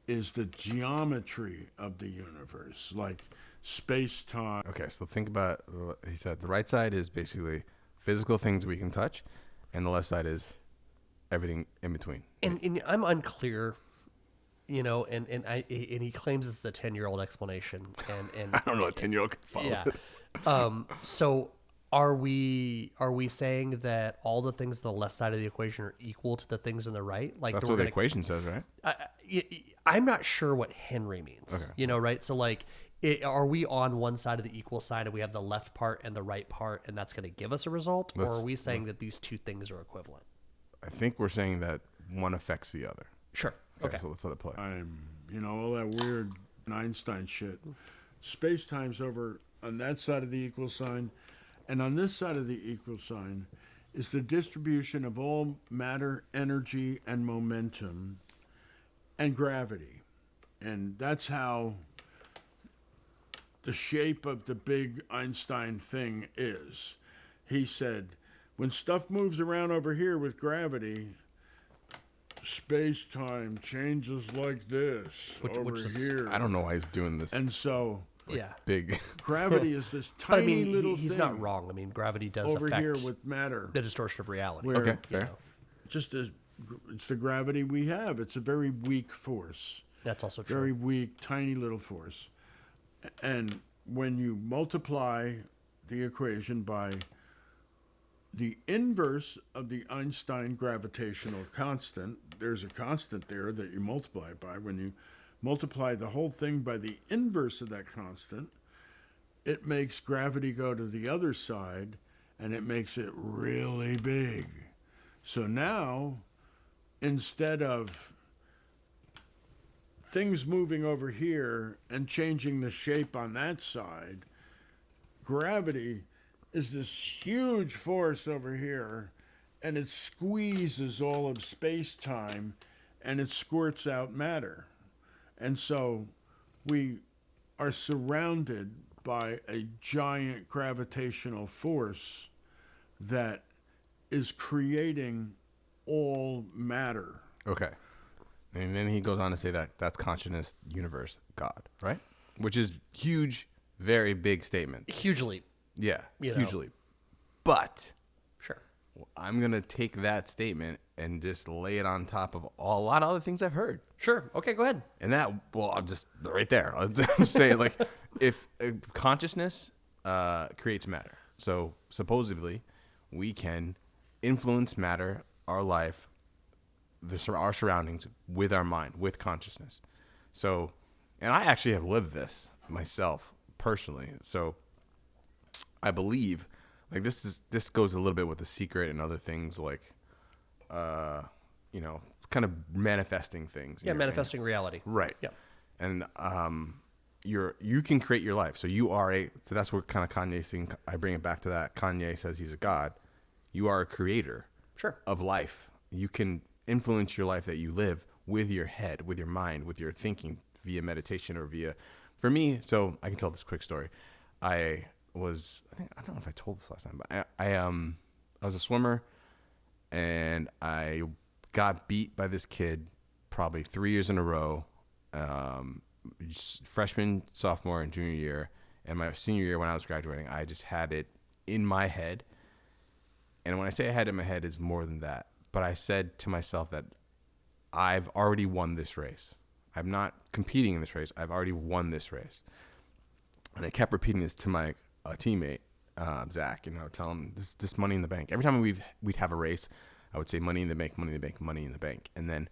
is the geometry of the universe, like space-time. Okay, so think about, he said the right side is basically physical things we can touch, and the left side is everything in between. And I'm unclear, and he claims it's a 10-year-old explanation, and I don't know, a 10-year-old can follow Yeah. it. So are we saying that all the things on the left side of the equation are equal to the things on the right? Like That's what the equation says, right? I'm not sure what Henry means. Okay. Right? So like, are we on one side of the equal sign and we have the left part and the right part, and that's going to give us a result, or are we saying that these two things are equivalent? I think we're saying that one affects the other. Sure. Okay. So let's let it play. All that weird Einstein shit. Space-time's over on that side of the equal sign, and on this side of the equal sign is the distribution of all matter, energy, and momentum, and gravity. And that's how the shape of the big Einstein thing is. He said, when stuff moves around over here with gravity, space-time changes like this over here. I don't know why he's doing this. And so, big. Gravity is this tiny little he's thing not wrong. I mean, gravity does over affect here with matter. the distortion of reality. Where, Okay, fair. It's the gravity we have. It's a very weak force. That's also true. Very weak, tiny little force. And when you multiply the equation by the inverse of the Einstein gravitational constant, there's a constant there that you multiply it by. When you multiply the whole thing by the inverse of that constant, it makes gravity go to the other side, and it makes it really big. So now, instead of things moving over here and changing the shape on that side, gravity is this huge force over here, and it squeezes all of space-time, and it squirts out matter. And so we are surrounded by a giant gravitational force that is creating all matter. Okay. And then he goes on to say that that's consciousness, universe, God, right? Which is huge, very big statement. Hugely. Yeah, You know. hugely. But Sure. I'm going to take that statement and just lay it on top of a lot of other things I've heard. Sure. Okay, go ahead. And that, well, I'm just right there. I'm just saying, like, if consciousness creates matter. So supposedly we can influence matter, our life, our surroundings with our mind, with consciousness. So, and I actually have lived this myself personally. So I believe, like, this goes a little bit with The Secret and other things, like, kind of manifesting things. Yeah, manifesting reality. Right. Yeah. And you can create your life. So so that's what kind of Kanye's thing. I bring it back to that. Kanye says he's a god. You are a creator. Sure. Of life. You can influence your life that you live with your head, with your mind, with your thinking via meditation or for me. So I can tell this quick story. I don't know if I told this last time, but I was a swimmer, and I got beat by this kid probably 3 years in a row, freshman, sophomore, and junior year. And my senior year when I was graduating, I just had it in my head. And when I say I had it in my head, it's more than that. But I said to myself that I've already won this race. I'm not competing in this race. I've already won this race. And I kept repeating this to my teammate, Zach, tell him this is just money in the bank. Every time we'd have a race, I would say money in the bank, money in the bank, money in the bank. And then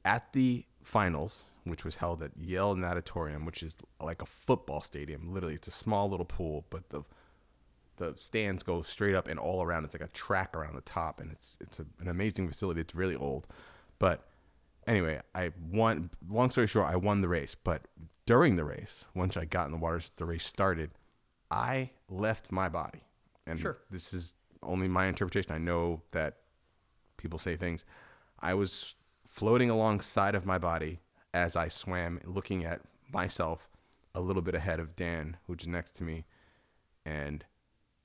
at the finals, which was held at Yale Natatorium, which is like a football stadium. Literally, it's a small little pool, but the stands go straight up and all around. It's like a track around the top, and it's an amazing facility. It's really old. But anyway, I won. Long story short, I won the race. But during the race, once I got in the water, the race started, I left my body. And Sure. This is only my interpretation. I know that people say things. I was floating alongside of my body as I swam, looking at myself a little bit ahead of Dan, which is next to me. And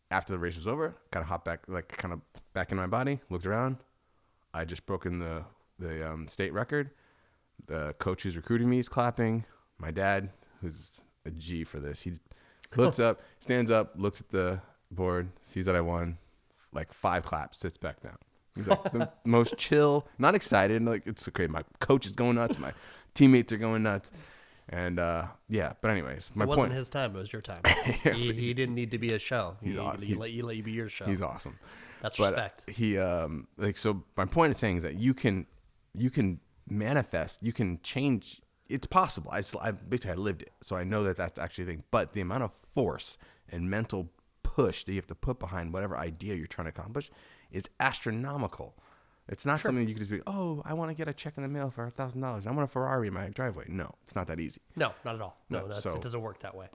after the race was over, kind of hopped back, like kind of back in my body, looked around, I just broken the state record. The coach who's recruiting me is clapping. My dad, who's a G for this, he looks up, stands up, looks at the board, sees that I won, like 5 claps, sits back down. He's like the most chill, not excited. Like, it's okay. My coach is going nuts. My teammates are going nuts. And yeah, but anyways, my it wasn't point. his time. It was your time. He didn't need to be a show. He's awesome. He let you be your show. He's awesome. That's But respect. he like, so my point of saying is that you can manifest, you can change. It's possible. I basically I lived it, so I know that that's actually a thing. But the amount of force and mental push that you have to put behind whatever idea you're trying to accomplish is astronomical. It's not something you can just be, oh, I want to get a check in the mail for $1,000. I want a Ferrari in my driveway. No, it's not that easy. No, not at all. No, so it doesn't work that way.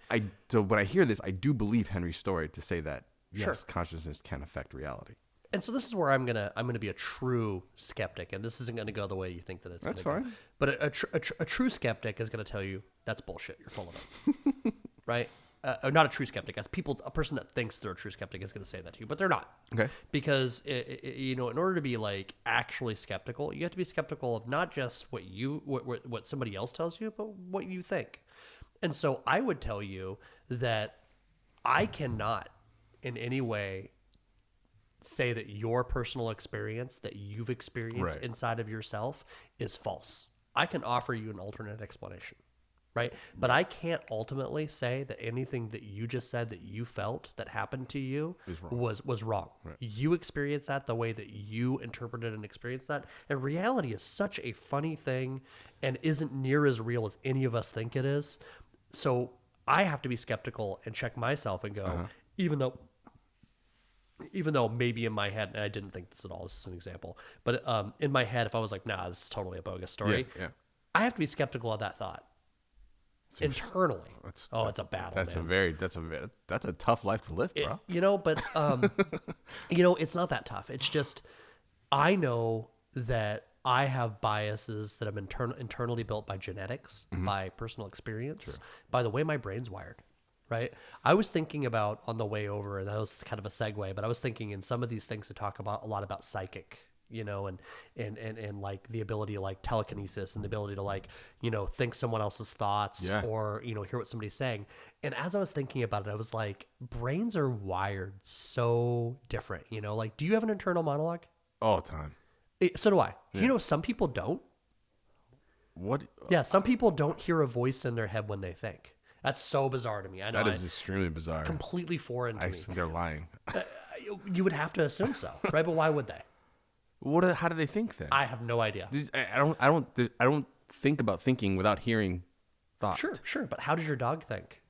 So when I hear this, I do believe Henry's story to say that yes, Sure. consciousness can affect reality. And so this is where I'm gonna be a true skeptic, and this isn't gonna go the way you think that it's. That's gonna fine. Go. But a true skeptic is gonna tell you that's bullshit. You're full of it, right? Not a true skeptic. A person that thinks they're a true skeptic is gonna say that to you, but they're not. Okay. Because in order to be like actually skeptical, you have to be skeptical of not just what somebody else tells you, but what you think. And so I would tell you that I cannot in any way say that your personal experience that you've experienced inside of yourself is false. I can offer you an alternate explanation, right? But I can't ultimately say that anything that you just said that you felt that happened to you was wrong. Right. You experienced that the way that you interpreted and experienced that. And reality is such a funny thing and isn't near as real as any of us think it is. So I have to be skeptical and check myself and go, even though maybe in my head, and I didn't think this at all, this is an example, but in my head, if I was like, nah, this is totally a bogus story, I have to be skeptical of that thought internally. It's a battle, man. That's a tough life to live, bro. But it's not that tough. It's just, I know that I have biases that have been internally built by genetics, by personal experience, by the way my brain's wired. Right. I was thinking about on the way over, and that was kind of a segue, but I was thinking in some of these things to talk about a lot about psychic, and like the ability to like telekinesis and the ability to like, think someone else's thoughts or, hear what somebody's saying. And as I was thinking about it, I was like, brains are wired so different, like, do you have an internal monologue? All the time. So do I. Yeah. Some people don't. What? Yeah. Some people don't hear a voice in their head when they think. That's so bizarre to me. I know that is extremely bizarre. Completely foreign to me. They're lying. You would have to assume so, right? But why would they? How do they think then? I have no idea. I don't think about thinking without hearing thoughts. Sure. But how does your dog think?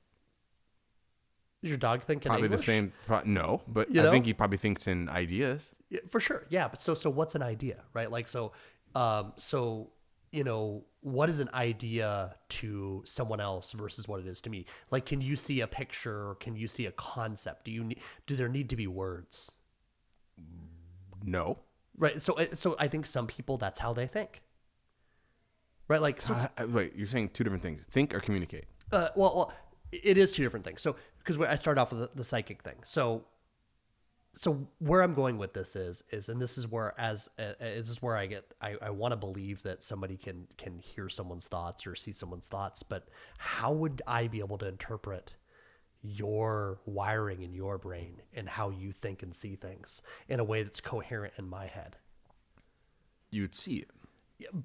Does your dog think in probably English? The same? No, but I think he probably thinks in ideas. Yeah, for sure. Yeah, but so what's an idea, right? Like so. What is an idea to someone else versus what it is to me? Like, can you see a picture? Or can you see a concept? Do there need to be words? No. Right. So I think some people, that's how they think. Right. Like, so, wait, you're saying two different things: think or communicate. Well, it is two different things. So, because I started off with the psychic thing. So where I'm going with this is, and this is where I want to believe that somebody can hear someone's thoughts or see someone's thoughts, but how would I be able to interpret your wiring in your brain and how you think and see things in a way that's coherent in my head? You'd see it.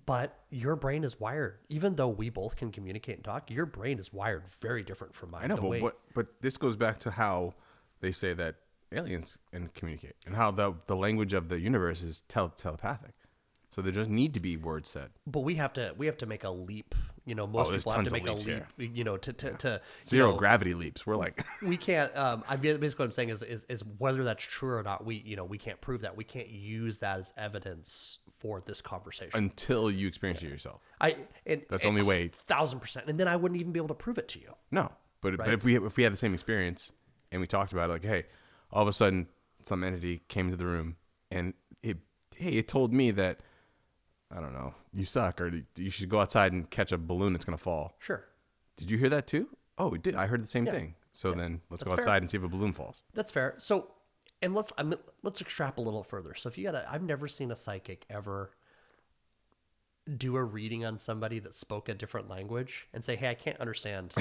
But your brain is wired. Even though we both can communicate and talk, your brain is wired very different from mine. I know, but this goes back to how they say that aliens can communicate and how the language of the universe is telepathic. So there just need to be words said. But we have to make a leap. Most people have to make a leap. Here. To zero gravity leaps. We're like we can't. Basically what I'm saying is whether that's true or not. We can't prove that. We can't use that as evidence for this conversation until you experience it yourself. That's the only way. 1,000%. And then I wouldn't even be able to prove it to you. No, but if we had the same experience and we talked about it, like, hey, all of a sudden some entity came into the room and it told me that, I don't know, you suck, or you should go outside and catch a balloon that's going to fall. Sure. Did you hear that too? Oh, it did. I heard the same thing. So then let's go outside and see if a balloon falls. That's fair. So And let's extrapolate a little further. So if you I've never seen a psychic ever do a reading on somebody that spoke a different language and say, "Hey, I can't understand."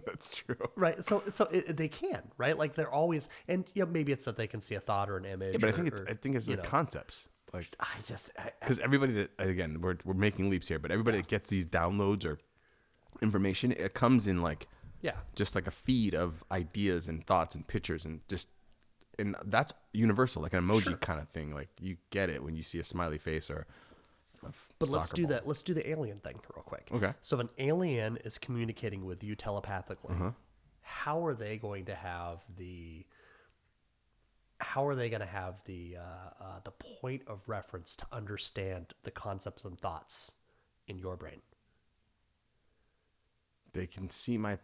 That's true. Right. So they can, right? Like they're always, and maybe it's that they can see a thought or an image. Yeah, but I think it's the concepts. Like because everybody that, again, we're making leaps here, but everybody that gets these downloads or information, it comes in like just like a feed of ideas and thoughts and pictures and that's universal, like an emoji kind of thing. Like you get it when you see a smiley face or. But let's do that. Let's do the alien thing real quick. Okay. So if an alien is communicating with you telepathically, how are they going to have the point of reference to understand the concepts and thoughts in your brain? They can see my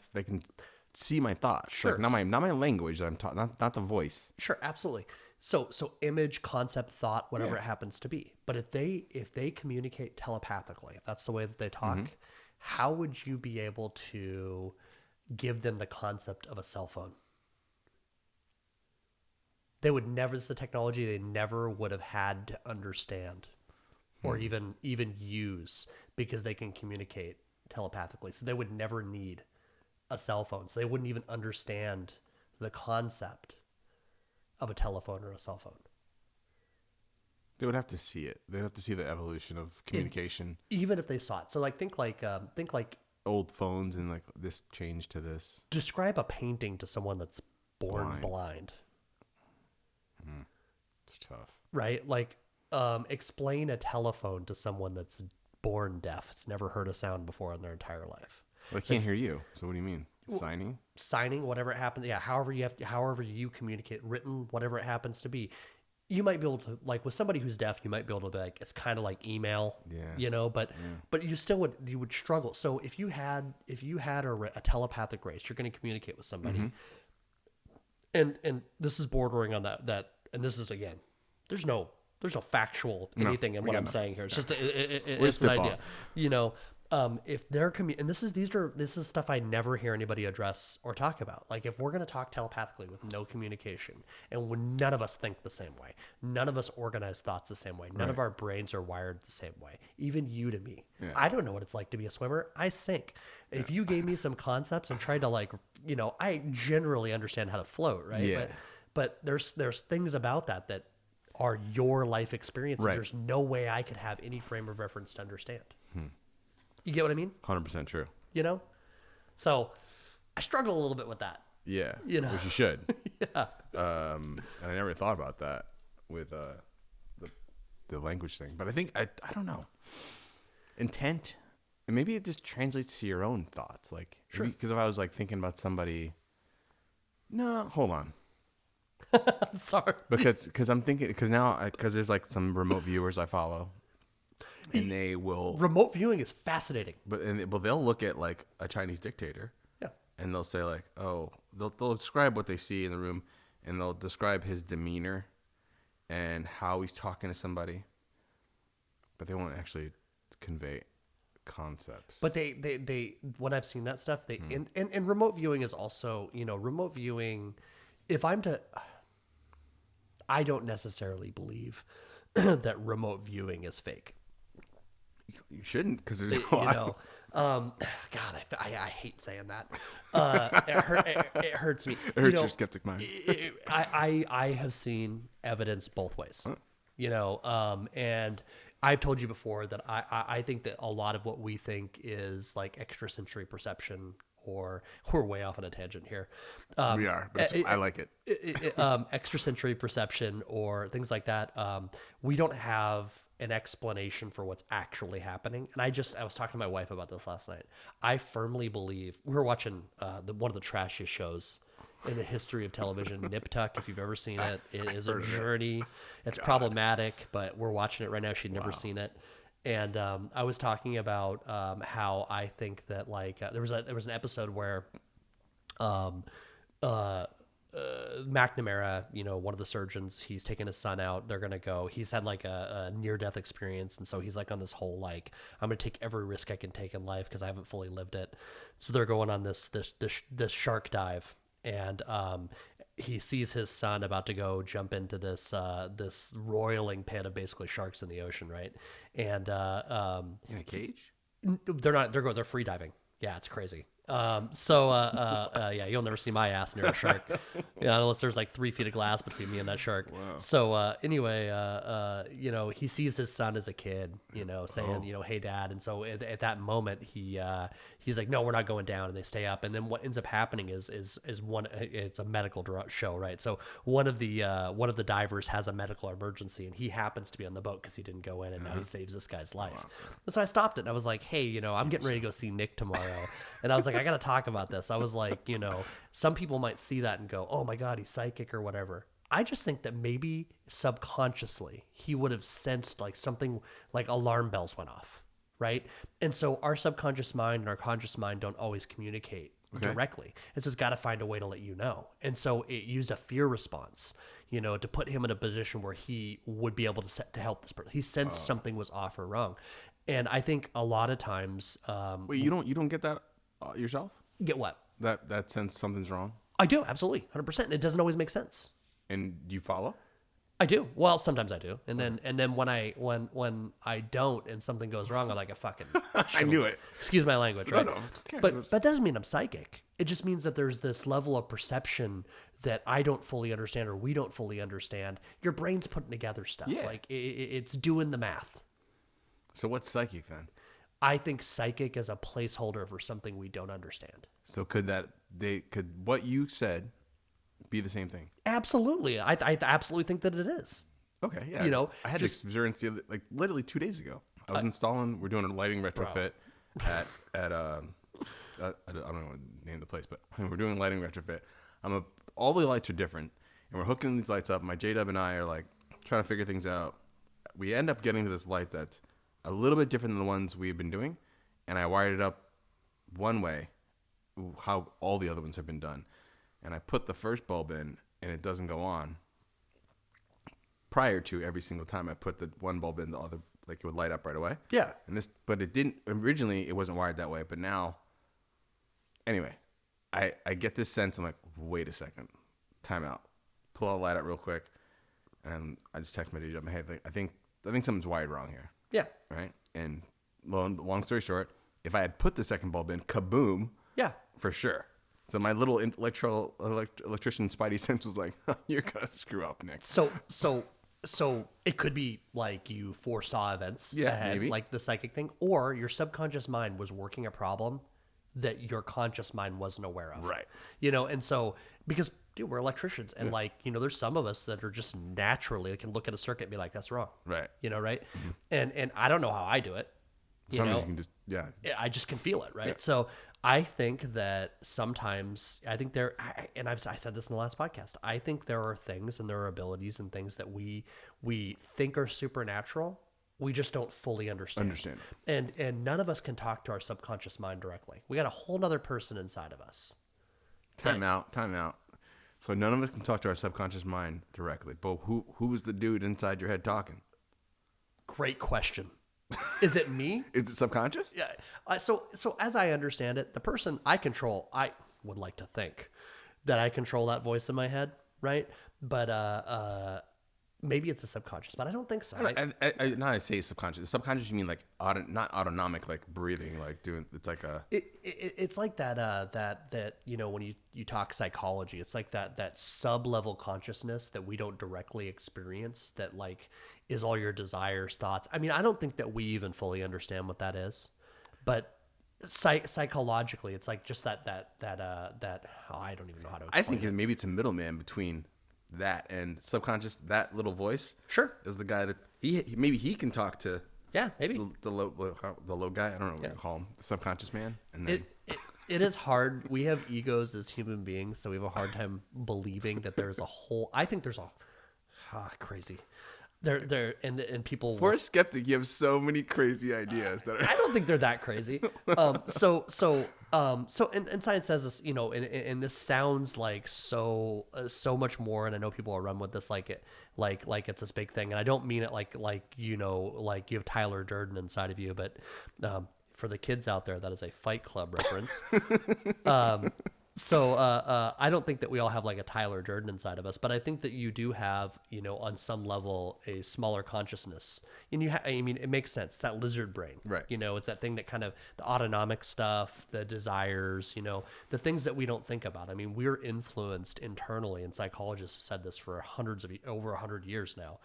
thoughts. Sure. Like not my language that I'm talking, not the voice. Sure, absolutely. So image, concept, thought, whatever it happens to be. But if they communicate telepathically, if that's the way that they talk, how would you be able to give them the concept of a cell phone? They would never. It's a technology they never would have had to understand, or even use, because they can communicate telepathically. So they would never need a cell phone. So they wouldn't even understand the concept of a telephone or a cell phone. They would have to see it. They'd have to see the evolution of communication. Even if they saw it. So like think like old phones and like this changed to this. Describe a painting to someone that's born blind. It's tough. Right? Like explain a telephone to someone that's born deaf. It's never heard a sound before in their entire life. Well, I can't hear you. So what do you mean? Signing, whatever it happens. Yeah. However you communicate, written, whatever it happens to be, you might be able to, like with somebody who's deaf, you might be able to like, it's kind of like email, but you still would struggle. So if you had a telepathic race, you're going to communicate with somebody. And this is bordering on that. And this is, again, there's no factual anything in what I'm saying here. It's just it's an idea, if they're and this is stuff I never hear anybody address or talk about. Like if we're going to talk telepathically with no communication, and when none of us think the same way, none of us organize thoughts the same way, none of our brains are wired the same way, even you to me. I don't know what it's like to be a swimmer. I sink. If you gave me some concepts and tried to I generally understand how to float, right? But there's things about that are your life experience. Right. There's no way I could have any frame of reference to understand. You get what I mean? 100% true. So I struggle a little bit with that. Yeah. Which you should. And I never thought about that with the language thing. But I think I don't know. Intent, and maybe it just translates to your own thoughts. Like, because if I was like thinking about somebody, no, hold on. I'm sorry. Because I'm thinking, because there's like some remote viewers I follow, and they will. Remote viewing is fascinating. But they'll look at like a Chinese dictator, and they'll say like, oh, they'll describe what they see in the room, and they'll describe his demeanor, and how he's talking to somebody, but they won't actually convey concepts. But they when I've seen that stuff, and remote viewing is also, remote viewing. If I'm to, I don't necessarily believe that remote viewing is fake. You shouldn't, because there's God, I hate saying that. It hurts me. It hurts your skeptic mind. I have seen evidence both ways. And I've told you before that I think that a lot of what we think is like extrasensory perception, or we're way off on a tangent here. We are, but I like it. Extrasensory perception or things like that. We don't have an explanation for what's actually happening. And I was talking to my wife about this last night. I firmly believe we were watching one of the trashiest shows in the history of television, Nip Tuck. If you've ever seen it, it is a journey. It's problematic, but we're watching it right now. She'd never seen it. And I was talking about how I think that there was an episode where McNamara, one of the surgeons, he's taking his son out. They're gonna go. He's had like a near-death experience, and so he's like on this whole like, I'm gonna take every risk I can take in life because I haven't fully lived it. So they're going on this shark dive, and he sees his son about to go jump into this this roiling pit of basically sharks in the ocean, right? And in a cage? They're not. They're free diving. Yeah, it's crazy. Yeah, you'll never see my ass near a shark. Yeah, unless there's like 3 feet of glass between me and that shark. Wow. So anyway, you know, he sees his son as a kid, you know, saying, you know, hey dad. And so at that moment, he's like, no, we're not going down, and they stay up. And then what ends up happening is it's a medical show, right? So one of the divers has a medical emergency, and he happens to be on the boat because he didn't go in, and now he saves this guy's life. Wow. And so I stopped it, and I was like, hey, you know, I'm getting ready to go see Nick tomorrow, and I was like, I got to talk about this. I was like, you know, some people might see that and go, oh my God, he's psychic or whatever. I just think that maybe subconsciously he would have sensed like something like alarm bells went off, right? And so our subconscious mind and our conscious mind don't always communicate directly. And so it's got to find a way to let you know. And so it used a fear response, you know, to put him in a position where he would be able to help this person. He sensed something was off or wrong. And I think a lot of times... Wait, you don't get that yourself? Get what? That sense something's wrong? I do, absolutely, 100%. And it doesn't always make sense. And do you follow? I do. Well, sometimes I do. And then when I don't and something goes wrong, I'm like a fucking I knew it. Excuse my language, right? No, but that doesn't mean I'm psychic. It just means that there's this level of perception that I don't fully understand or we don't fully understand. Your brain's putting together stuff. Yeah. Like it's doing the math. So what's psychic then? I think psychic is a placeholder for something we don't understand. So could what you said be the same thing? Absolutely. I absolutely think that it is. Okay, yeah. You know, I had this experience like literally 2 days ago. I was we're doing a lighting retrofit at I don't know what to name the place, but we're doing a lighting retrofit. All the lights are different, and we're hooking these lights up. My J-Dub and I are like trying to figure things out. We end up getting to this light that's a little bit different than the ones we've been doing, and I wired it up one way, how all the other ones have been done. And I put the first bulb in, and it doesn't go on. Prior to every single time I put the one bulb in, the other, like, it would light up right away. Yeah. But it didn't, originally it wasn't wired that way, but now, anyway, I get this sense, I'm like, wait a second, time out. Pull all the light out real quick, and I just text my DJ, hey, I think something's wired wrong here. Yeah. Right? And long story short, if I had put the second bulb in, kaboom. Yeah. For sure. So my little electrician spidey sense was like, you're going to screw up next. So it could be like you foresaw events ahead, maybe. like the psychic thing, or your subconscious mind was working a problem that your conscious mind wasn't aware of. Right. You know, and so because dude, we're electricians, and like, you know, there's some of us that are just naturally can look at a circuit and be like, that's wrong. Right. You know, right? Mm-hmm. And I don't know how I do it. Sometimes you can just, I just can feel it, right? Yeah. So I think that sometimes, I said this in the last podcast, I think there are things and there are abilities and things that we think are supernatural. We just don't fully understand. And none of us can talk to our subconscious mind directly. We got a whole other person inside of us. Time out. So none of us can talk to our subconscious mind directly. But who's the dude inside your head talking? Great question. Is it me? Is it subconscious? Yeah. So as I understand it, the person I control, I would like to think that I control that voice in my head, right? But maybe it's a subconscious, but I don't think so. I say subconscious. Subconscious, you mean like not autonomic, like breathing, like doing. It's like a. It's like that you know, when you talk psychology, it's like that sub-level consciousness that we don't directly experience. That like is all your desires, thoughts. I mean, I don't think that we even fully understand what that is, but psychologically, it's like just that I don't even know how to explain I think maybe it's a middleman between that and subconscious. That little voice, sure, is the guy that maybe he can talk to. Yeah, maybe the low guy. I don't know what you call him, the subconscious man. And then it is hard. We have egos as human beings, so we have a hard time believing that there's a whole. I think there's crazy. And people. For a skeptic, you have so many crazy ideas that are. I don't think they're that crazy. So and science says this, you know, and this sounds like so much more. And I know people will run with this like it's this big thing. And I don't mean it like you know, like you have Tyler Durden inside of you, but for the kids out there, that is a Fight Club reference. So I don't think that we all have like a Tyler Durden inside of us, but I think that you do have, on some level, a smaller consciousness. And I mean, it makes sense. It's that lizard brain, Right? It's that thing that kind of the autonomic stuff, the desires, the things that we don't think about. I mean, we're influenced internally, and psychologists have said this for over 100 years now.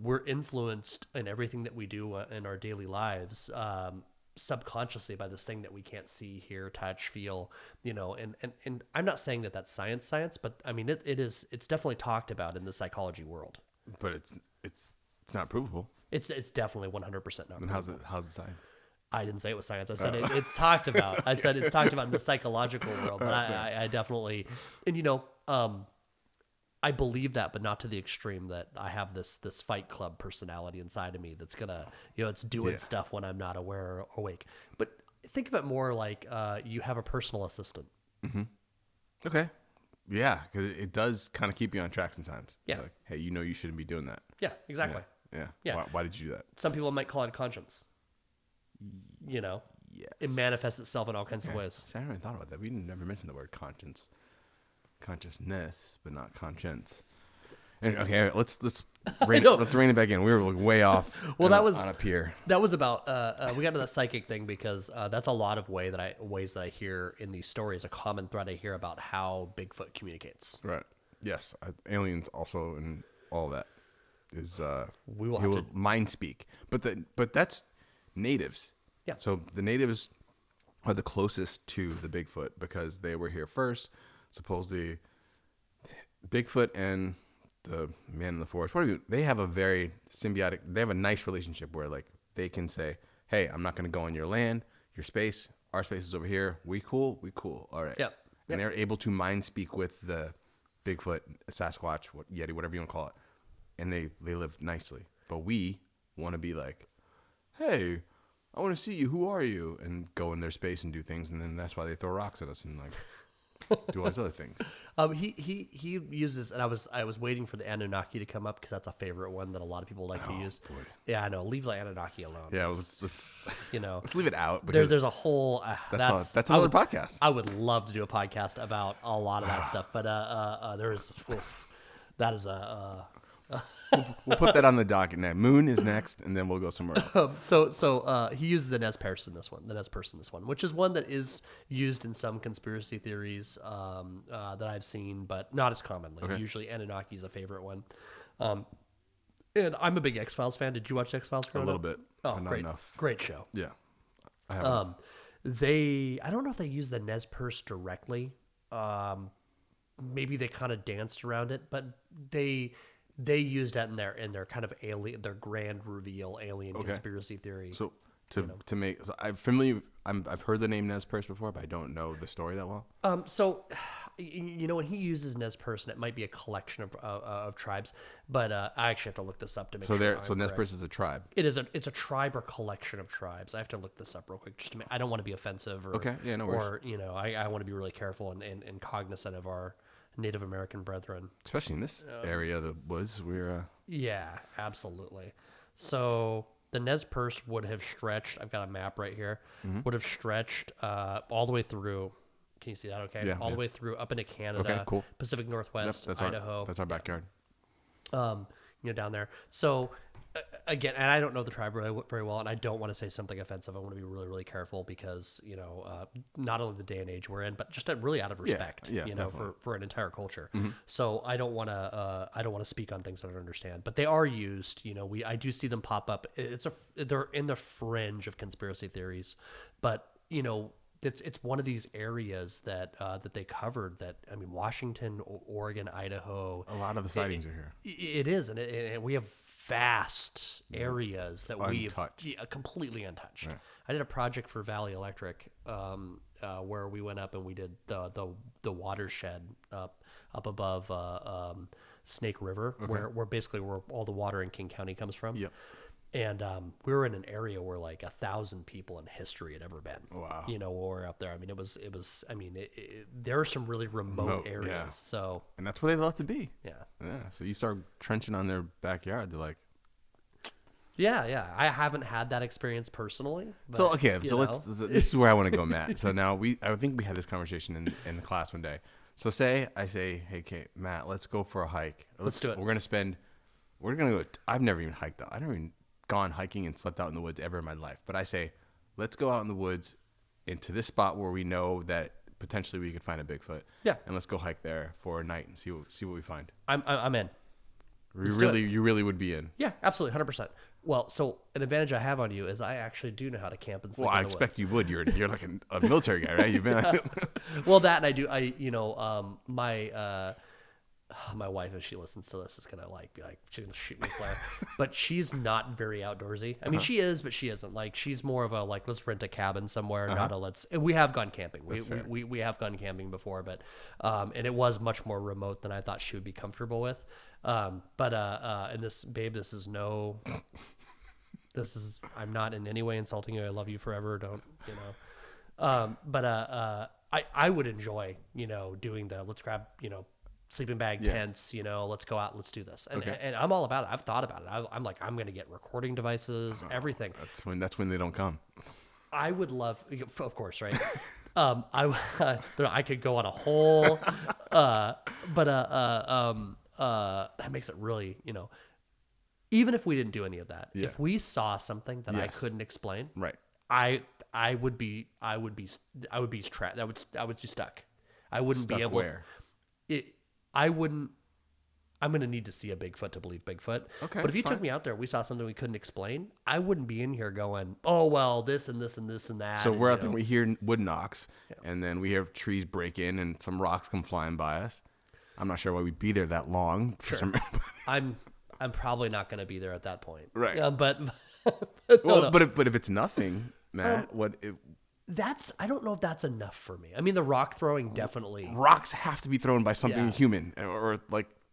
We're influenced in everything that we do in our daily lives. Subconsciously by this thing that we can't see, hear, touch, feel, and I'm not saying that that's science, but I mean, it's definitely talked about in the psychology world. But it's not provable. It's definitely 100% not provable. And how's it science? I didn't say it was science. I said it's talked about. I said it's talked about in the psychological world, but I definitely, and I believe that, but not to the extreme that I have this Fight Club personality inside of me that's gonna, it's doing stuff when I'm not aware or awake. But think of it more like you have a personal assistant. Mm-hmm. Okay. Yeah, because it does kind of keep you on track sometimes. Yeah. Like, hey, you shouldn't be doing that. Yeah, exactly. Yeah. Why did you do that? Some people might call it a conscience. Yes. It manifests itself in all kinds of ways. See, I never thought about that. We never mentioned the word conscience. Consciousness, but not conscience. And, okay, let's rein it back in. We were way off. Well, that was on a pier. That was about. We got to the psychic thing because that's a lot of ways that I hear in these stories. A common thread I hear about how Bigfoot communicates. Right. Yes. Aliens also and all that is. He will mind speak, but that's natives. Yeah. So the natives are the closest to the Bigfoot because they were here first. Supposedly, Bigfoot and the man in the forest, they have a very symbiotic, they have a nice relationship where like they can say, hey, I'm not going to go on your land, your space, our space is over here. We cool? All right. Yep. And they're able to mind speak with the Bigfoot, Sasquatch, Yeti, whatever you want to call it. And they live nicely. But we want to be like, hey, I want to see you. Who are you? And go in their space and do things. And then that's why they throw rocks at us and like do all these other things. He uses, and I was waiting for the Anunnaki to come up because that's a favorite one that a lot of people like to use. Boy. Yeah, I know. Leave the Anunnaki alone. Yeah, let's let's leave it out. There's a whole that's another podcast. I would love to do a podcast about a lot of that stuff, but that is a. We'll put that on the docket now. Moon is next, and then we'll go somewhere else. So he uses the Nez Perce in this one, which is one that is used in some conspiracy theories that I've seen, but not as commonly. Okay. Usually Anunnaki is a favorite one. And I'm a big X-Files fan. Did you watch X-Files? A little bit. Oh, but not enough. Great show. Yeah. I haven't. I don't know if they use the Nez Perce directly. Maybe they kind of danced around it, but they used that in their kind of alien, their grand reveal alien conspiracy theory. So to make, so I've heard the name Nez Perce before, but I don't know the story that well. So when he uses Nez Perce, and it might be a collection of tribes, but I actually have to look this up to make sure. So Nez Perce is a tribe. It's a tribe or collection of tribes. I have to look this up real quick just to make. I don't want to be offensive or no worries. Or I want to be really careful and cognizant of our Native American brethren, especially in this area of the woods. Yeah, absolutely. So the Nez Perce would have stretched. I've got a map right here. Mm-hmm. Would have stretched all the way through. Can you see that? Okay, the way through up into Canada. Okay, cool. Pacific Northwest, that's Idaho. That's our backyard. Down there. So. Again, and I don't know the tribe very well, and I don't want to say something offensive. I want to be really, really careful because, not only the day and age we're in, but just really out of respect, for an entire culture. Mm-hmm. So I don't want to speak on things I don't understand, but they are used. I do see them pop up. They're in the fringe of conspiracy theories, but it's one of these areas that they covered. That Washington, Oregon, Idaho. A lot of the sightings are here. It is, and we have vast areas that we've completely untouched. Right. I did a project for Valley Electric where we went up and we did the watershed up above Snake River, where basically where all the water in King County comes from. Yep. And we were in an area where like 1,000 people in history had ever been. Wow. When we're up there. It was. There are some really remote areas. Yeah. So. And that's where they love to be. Yeah. Yeah. So you start trenching on their backyard. They're like, Yeah. I haven't had that experience personally. But, So this is where I want to go, Matt. So now I think we had this conversation in the class one day. So I say, hey, Kate, Matt, let's go for a hike. Let's do it. We're gonna go. I've never even hiked out. I've never even gone hiking and slept out in the woods ever in my life. But I say, let's go out in the woods into this spot where we know that potentially we could find a Bigfoot. Yeah. And let's go hike there for a night and see what we find. I'm in. You really would be in. Yeah, absolutely, 100%. Well, so an advantage I have on you is I actually do know how to camp and sleep. Well, I expect you would. You're like a military guy, right? You've been. Well, that and I do. My wife, if she listens to this, is gonna be like she's gonna shoot me a flare. But she's not very outdoorsy. I mean, she is, but she isn't. Like, she's more of a let's rent a cabin somewhere, not a let's. And we have gone camping. We have gone camping before, but and it was much more remote than I thought she would be comfortable with. And this, babe, this is I'm not in any way insulting you. I love you forever. Don't, I would enjoy, doing let's grab, sleeping bag tents, let's go out, let's do this. And I'm all about it. I've thought about it. I'm like, I'm going to get recording devices, everything. That's when they don't come. I would love, of course, right? I could go on a whole, that makes it really, even if we didn't do any of that, if we saw something that I couldn't explain, right? I would be trapped. I would be stuck. I wouldn't be able. Where? I'm going to need to see a Bigfoot to believe Bigfoot. Okay. But if you took me out there, we saw something we couldn't explain, I wouldn't be in here going, oh, well, this and this and this and that. So we're out there, we hear wood knocks, and then we hear trees break in and some rocks come flying by us. I'm not sure why we'd be there that long. Sure. I'm probably not going to be there at that point. Right. But if it's nothing, Matt, I don't know if that's enough for me. I mean, the rock throwing definitely. Rocks have to be thrown by something human or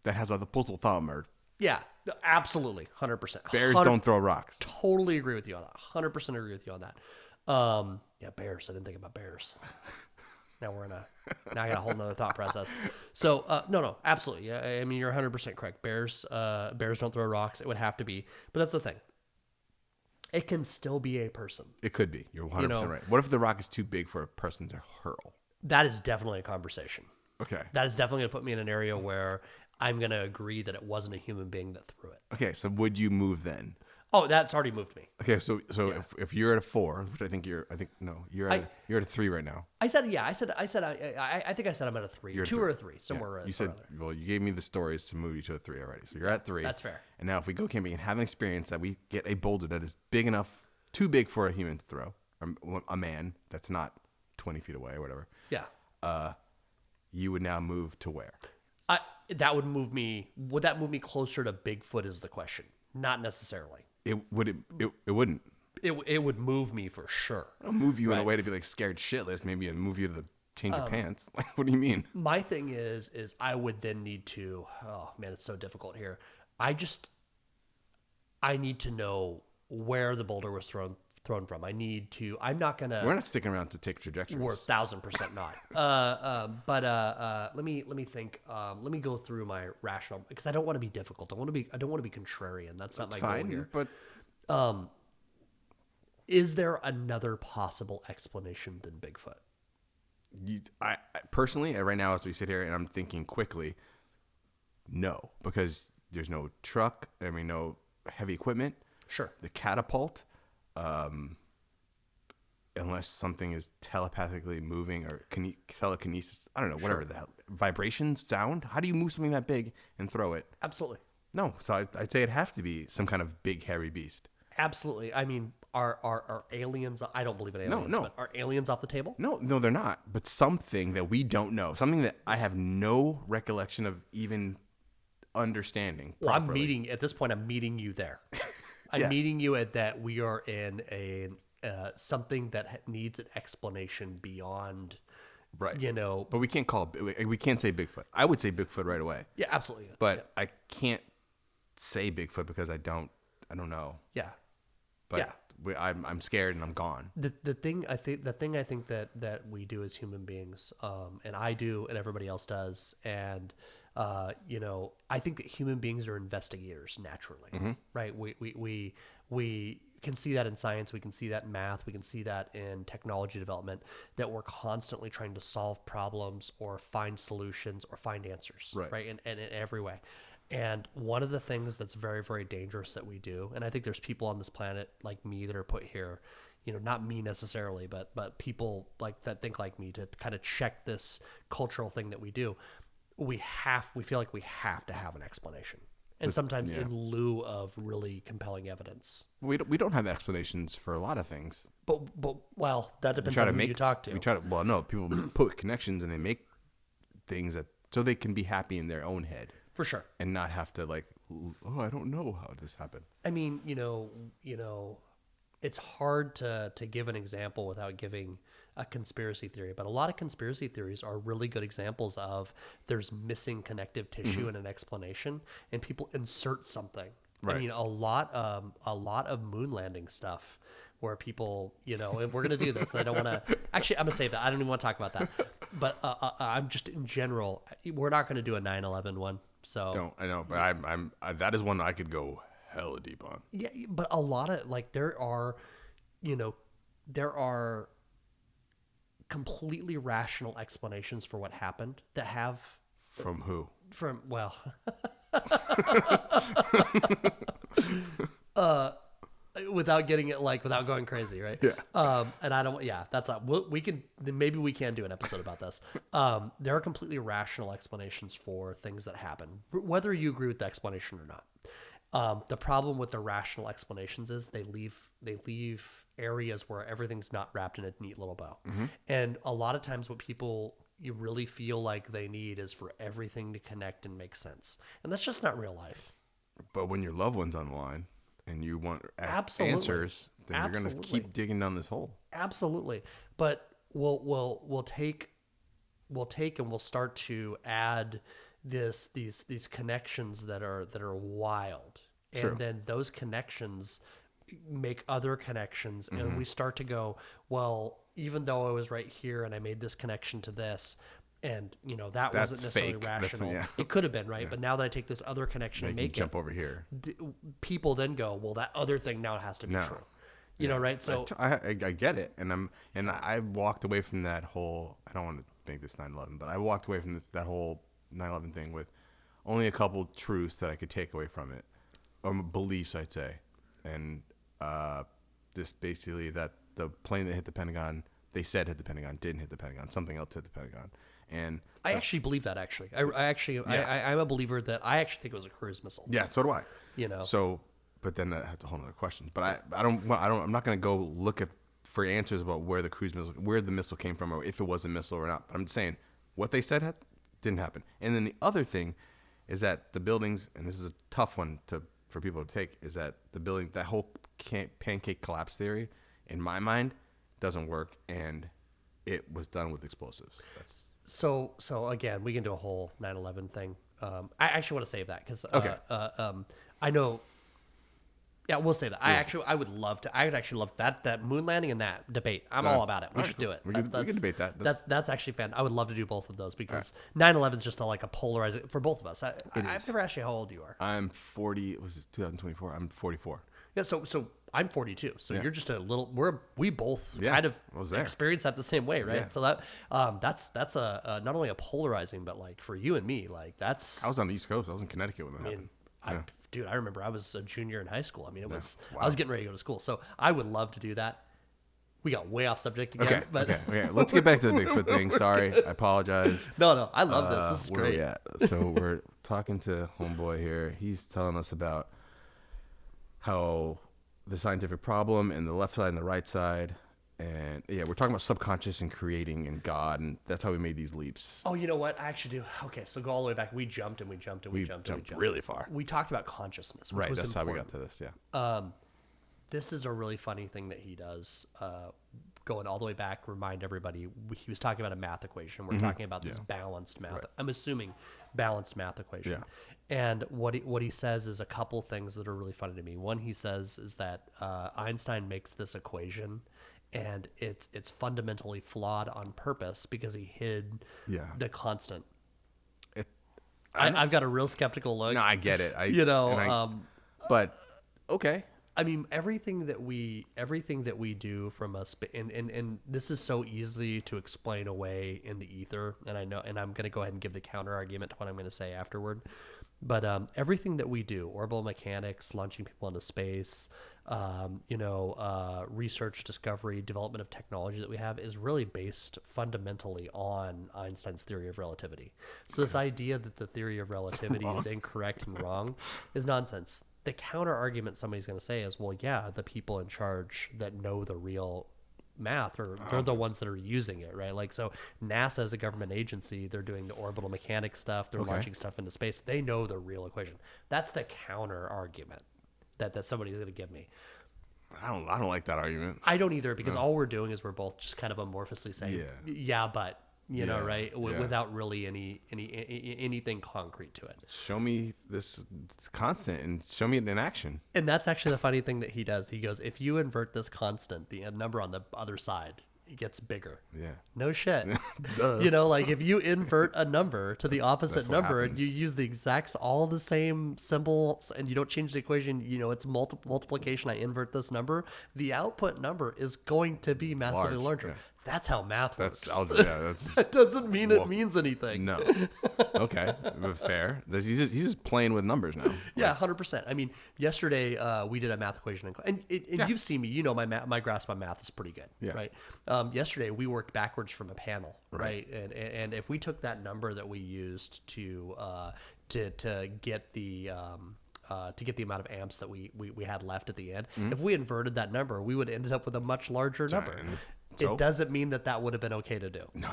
that has a opposable thumb or. Yeah, absolutely. 100%. Bears don't throw rocks. Totally agree with you on that. 100% agree with you on that. Bears. I didn't think about bears. Now I got a whole nother thought process. So, no, absolutely. Yeah, I mean, you're 100% correct. Bears don't throw rocks. It would have to be. But that's the thing. It can still be a person. It could be. You're 100% right. What if the rock is too big for a person to hurl? That is definitely a conversation. Okay. That is definitely going to put me in an area where I'm going to agree that it wasn't a human being that threw it. Okay, so would you move then? Oh, that's already moved me. Okay, so if you're at a 4, which you're at a 3 right now. I think I said I'm at a 3, 2 or a 3 somewhere. You said, well, you gave me the stories to move you to a 3 already, so you're at 3. That's fair. And now if we go camping and have an experience that we get a boulder that is big enough, too big for a human to throw, or a man that's not 20 feet away or whatever. Yeah. You would now move to where? That would move me. Would that move me closer to Bigfoot is the question. Not necessarily. It wouldn't. It would move me for sure. I'll move you in a way to be scared shitless, maybe, and move you to change your pants. What do you mean? My thing is I would then need to. Oh man, it's so difficult here. I need to know where the boulder was thrown from. I'm not gonna. We're not sticking around to take trajectories. We're 1,000% not. Let me think. Let me go through my rational, because I don't want to be difficult. I don't want to be contrarian. That's not my goal here. But is there another possible explanation than Bigfoot? I personally, right now, as we sit here and I'm thinking quickly, no, because there's no truck. I mean, no heavy equipment. Sure. The catapult. Unless something is telepathically moving or telekinesis, I don't know, whatever the hell. Vibrations, sound. How do you move something that big and throw it? Absolutely. No, so I'd say it'd have to be some kind of big, hairy beast. Absolutely. I mean, are aliens? I don't believe in aliens. No. But are aliens off the table? No, they're not. But something that we don't know, something that I have no recollection of even understanding. Well, at this point, I'm meeting you there. I'm meeting you at that. We are in something that needs an explanation beyond, right? But we can't we can't say Bigfoot. I would say Bigfoot right away. Yeah, absolutely. But I can't say Bigfoot because I don't know. Yeah. But I'm scared and I'm gone. The thing I think that we do as human beings, and I do, and everybody else does, and I think that human beings are investigators naturally, right? we can see that in science, we can see that in math, we can see that in technology development, that we're constantly trying to solve problems or find solutions or find answers, right? And in every way. And one of the things that's very, very dangerous that we do, and I think there's people on this planet like me that are put here, not me necessarily, but people like that think like me, to kind of check this cultural thing that we do. We feel like we have to have an explanation. And sometimes in lieu of really compelling evidence. We don't have explanations for a lot of things. But well, that depends on who you talk to. People put connections and they make things so they can be happy in their own head. For sure. And not have to I don't know how this happened. I mean, it's hard to give an example without giving a conspiracy theory, but a lot of conspiracy theories are really good examples of there's missing connective tissue in an explanation, and people insert something. Right. I mean, a lot of moon landing stuff where people, and we're gonna do this. And I don't want to. Actually, I'm gonna save that. I don't even want to talk about that. But I'm just in general. We're not gonna do a 9/11 one. So I know, but I'm that is one I could go hella deep on. Yeah, but a lot of there are completely rational explanations for what happened that have from who? Without getting it without going crazy, right? Yeah. And I don't. Yeah, that's we can maybe we can do an episode about this. There are completely rational explanations for things that happen, whether you agree with the explanation or not. The problem with the rational explanations is they leave areas where everything's not wrapped in a neat little bow. And a lot of times what you really feel like they need is for everything to connect and make sense. And that's just not real life. But when your loved one's on the line and you want answers, then you're going to keep digging down this hole. Absolutely. But we'll take and we'll start to add these connections that are wild. True. And then those connections make other connections, and we start to go, well, even though I was right here and I made this connection to this, and that wasn't necessarily fake. rational. It could have been, right? Yeah. But now that I take this other connection and make jump over here, people then go, well, that other thing now has to be true. You know, right? So I get it, and I walked away from that whole. I don't want to make this 9/11, but I walked away from that whole 9/11 thing with only a couple truths that I could take away from it, or beliefs, I'd say, and just basically that the plane that hit the Pentagon, they said hit the Pentagon, didn't hit the Pentagon, something else hit the Pentagon, and I actually believe that. Actually, I'm a believer that I actually think it was a cruise missile. Yeah, so do I. So, but then that's a whole other question. But I'm not going to go look for answers about where the missile came from, or if it was a missile or not. But I'm just saying what they said didn't happen. And then the other thing is that the buildings, and this is a tough one for people to take, is that the building, that whole pancake collapse theory, in my mind, doesn't work, and it was done with explosives. So again, we can do a whole 9/11 thing. I actually want to save that because I know. Yeah, we'll say that. I would actually love that moon landing and that debate. I'm all about it. We should do it. We can debate that. That's actually fun. I would love to do both of those because 9/11 is just a polarizing for both of us. I've never asked you how old you are. I'm 40. Was it 2024? I'm 44. Yeah. So I'm 42. So you're just a little. We both kind of experience that the same way, right? Yeah. So that's a not only a polarizing, but for you and me, that's. I was on the East Coast. I was in Connecticut when that happened. Dude, I remember I was a junior in high school. I mean, I was getting ready to go to school. So I would love to do that. We got way off subject again. Okay. Let's get back to the Bigfoot thing. Sorry. I apologize. No. I love this. This is great. So we're talking to homeboy here. He's telling us about how the scientific problem and the left side and the right side. And we're talking about subconscious and creating and God, and that's how we made these leaps. Oh, you know what? I actually do. Okay, so go all the way back. We jumped really far. We talked about consciousness, which right? Was that's important. How we got to this. Yeah. This is a really funny thing that he does. Going all the way back, remind everybody. He was talking about a math equation. We're talking about this balanced math. Right. I'm assuming balanced math equation. Yeah. And what he says is a couple things that are really funny to me. One he says is that Einstein makes this equation. And it's fundamentally flawed on purpose because he hid the constant. I've got a real skeptical look. No, I get it. but okay. I mean, everything that we do from us, and this is so easy to explain away in the ether. And I know, and I'm going to go ahead and give the counter argument to what I'm going to say afterward. But everything that we do, orbital mechanics, launching people into space, research, discovery, development of technology that we have is really based fundamentally on Einstein's theory of relativity. So this idea that the theory of relativity is incorrect and wrong is nonsense. The counter argument somebody's going to say is, well, yeah, the people in charge that know the real math, or they're the ones that are using it, right? Like, so NASA is a government agency. They're doing the orbital mechanics stuff. They're launching stuff into space. They know the real equation. That's the counter argument that somebody's going to give me. I don't like that argument. I don't either, because all we're doing is we're both just kind of amorphously saying, but you know, right? Without really anything concrete to it. Show me this constant and show me it in action. And that's actually the funny thing that he does. He goes, if you invert this constant, the number on the other side, it gets bigger. Yeah. No shit. You know, like if you invert a number to the opposite number and you use the exact, all the same symbols, and you don't change the equation, you know, it's multiplication. I invert this number. The output number is going to be massively larger. Yeah. That's how math works. That doesn't mean it means anything. No. Okay. Fair. He's just playing with numbers now. Yeah, 100%. I mean, yesterday we did a math equation, and you've seen me. You know, my grasp on math is pretty good. Yeah. Right. Yesterday we worked backwards from a panel. Right. And if we took that number that we used to get the amount of amps that we had left at the end, if we inverted that number, we would have ended up with a much larger number. So? It doesn't mean that would have been okay to do. No.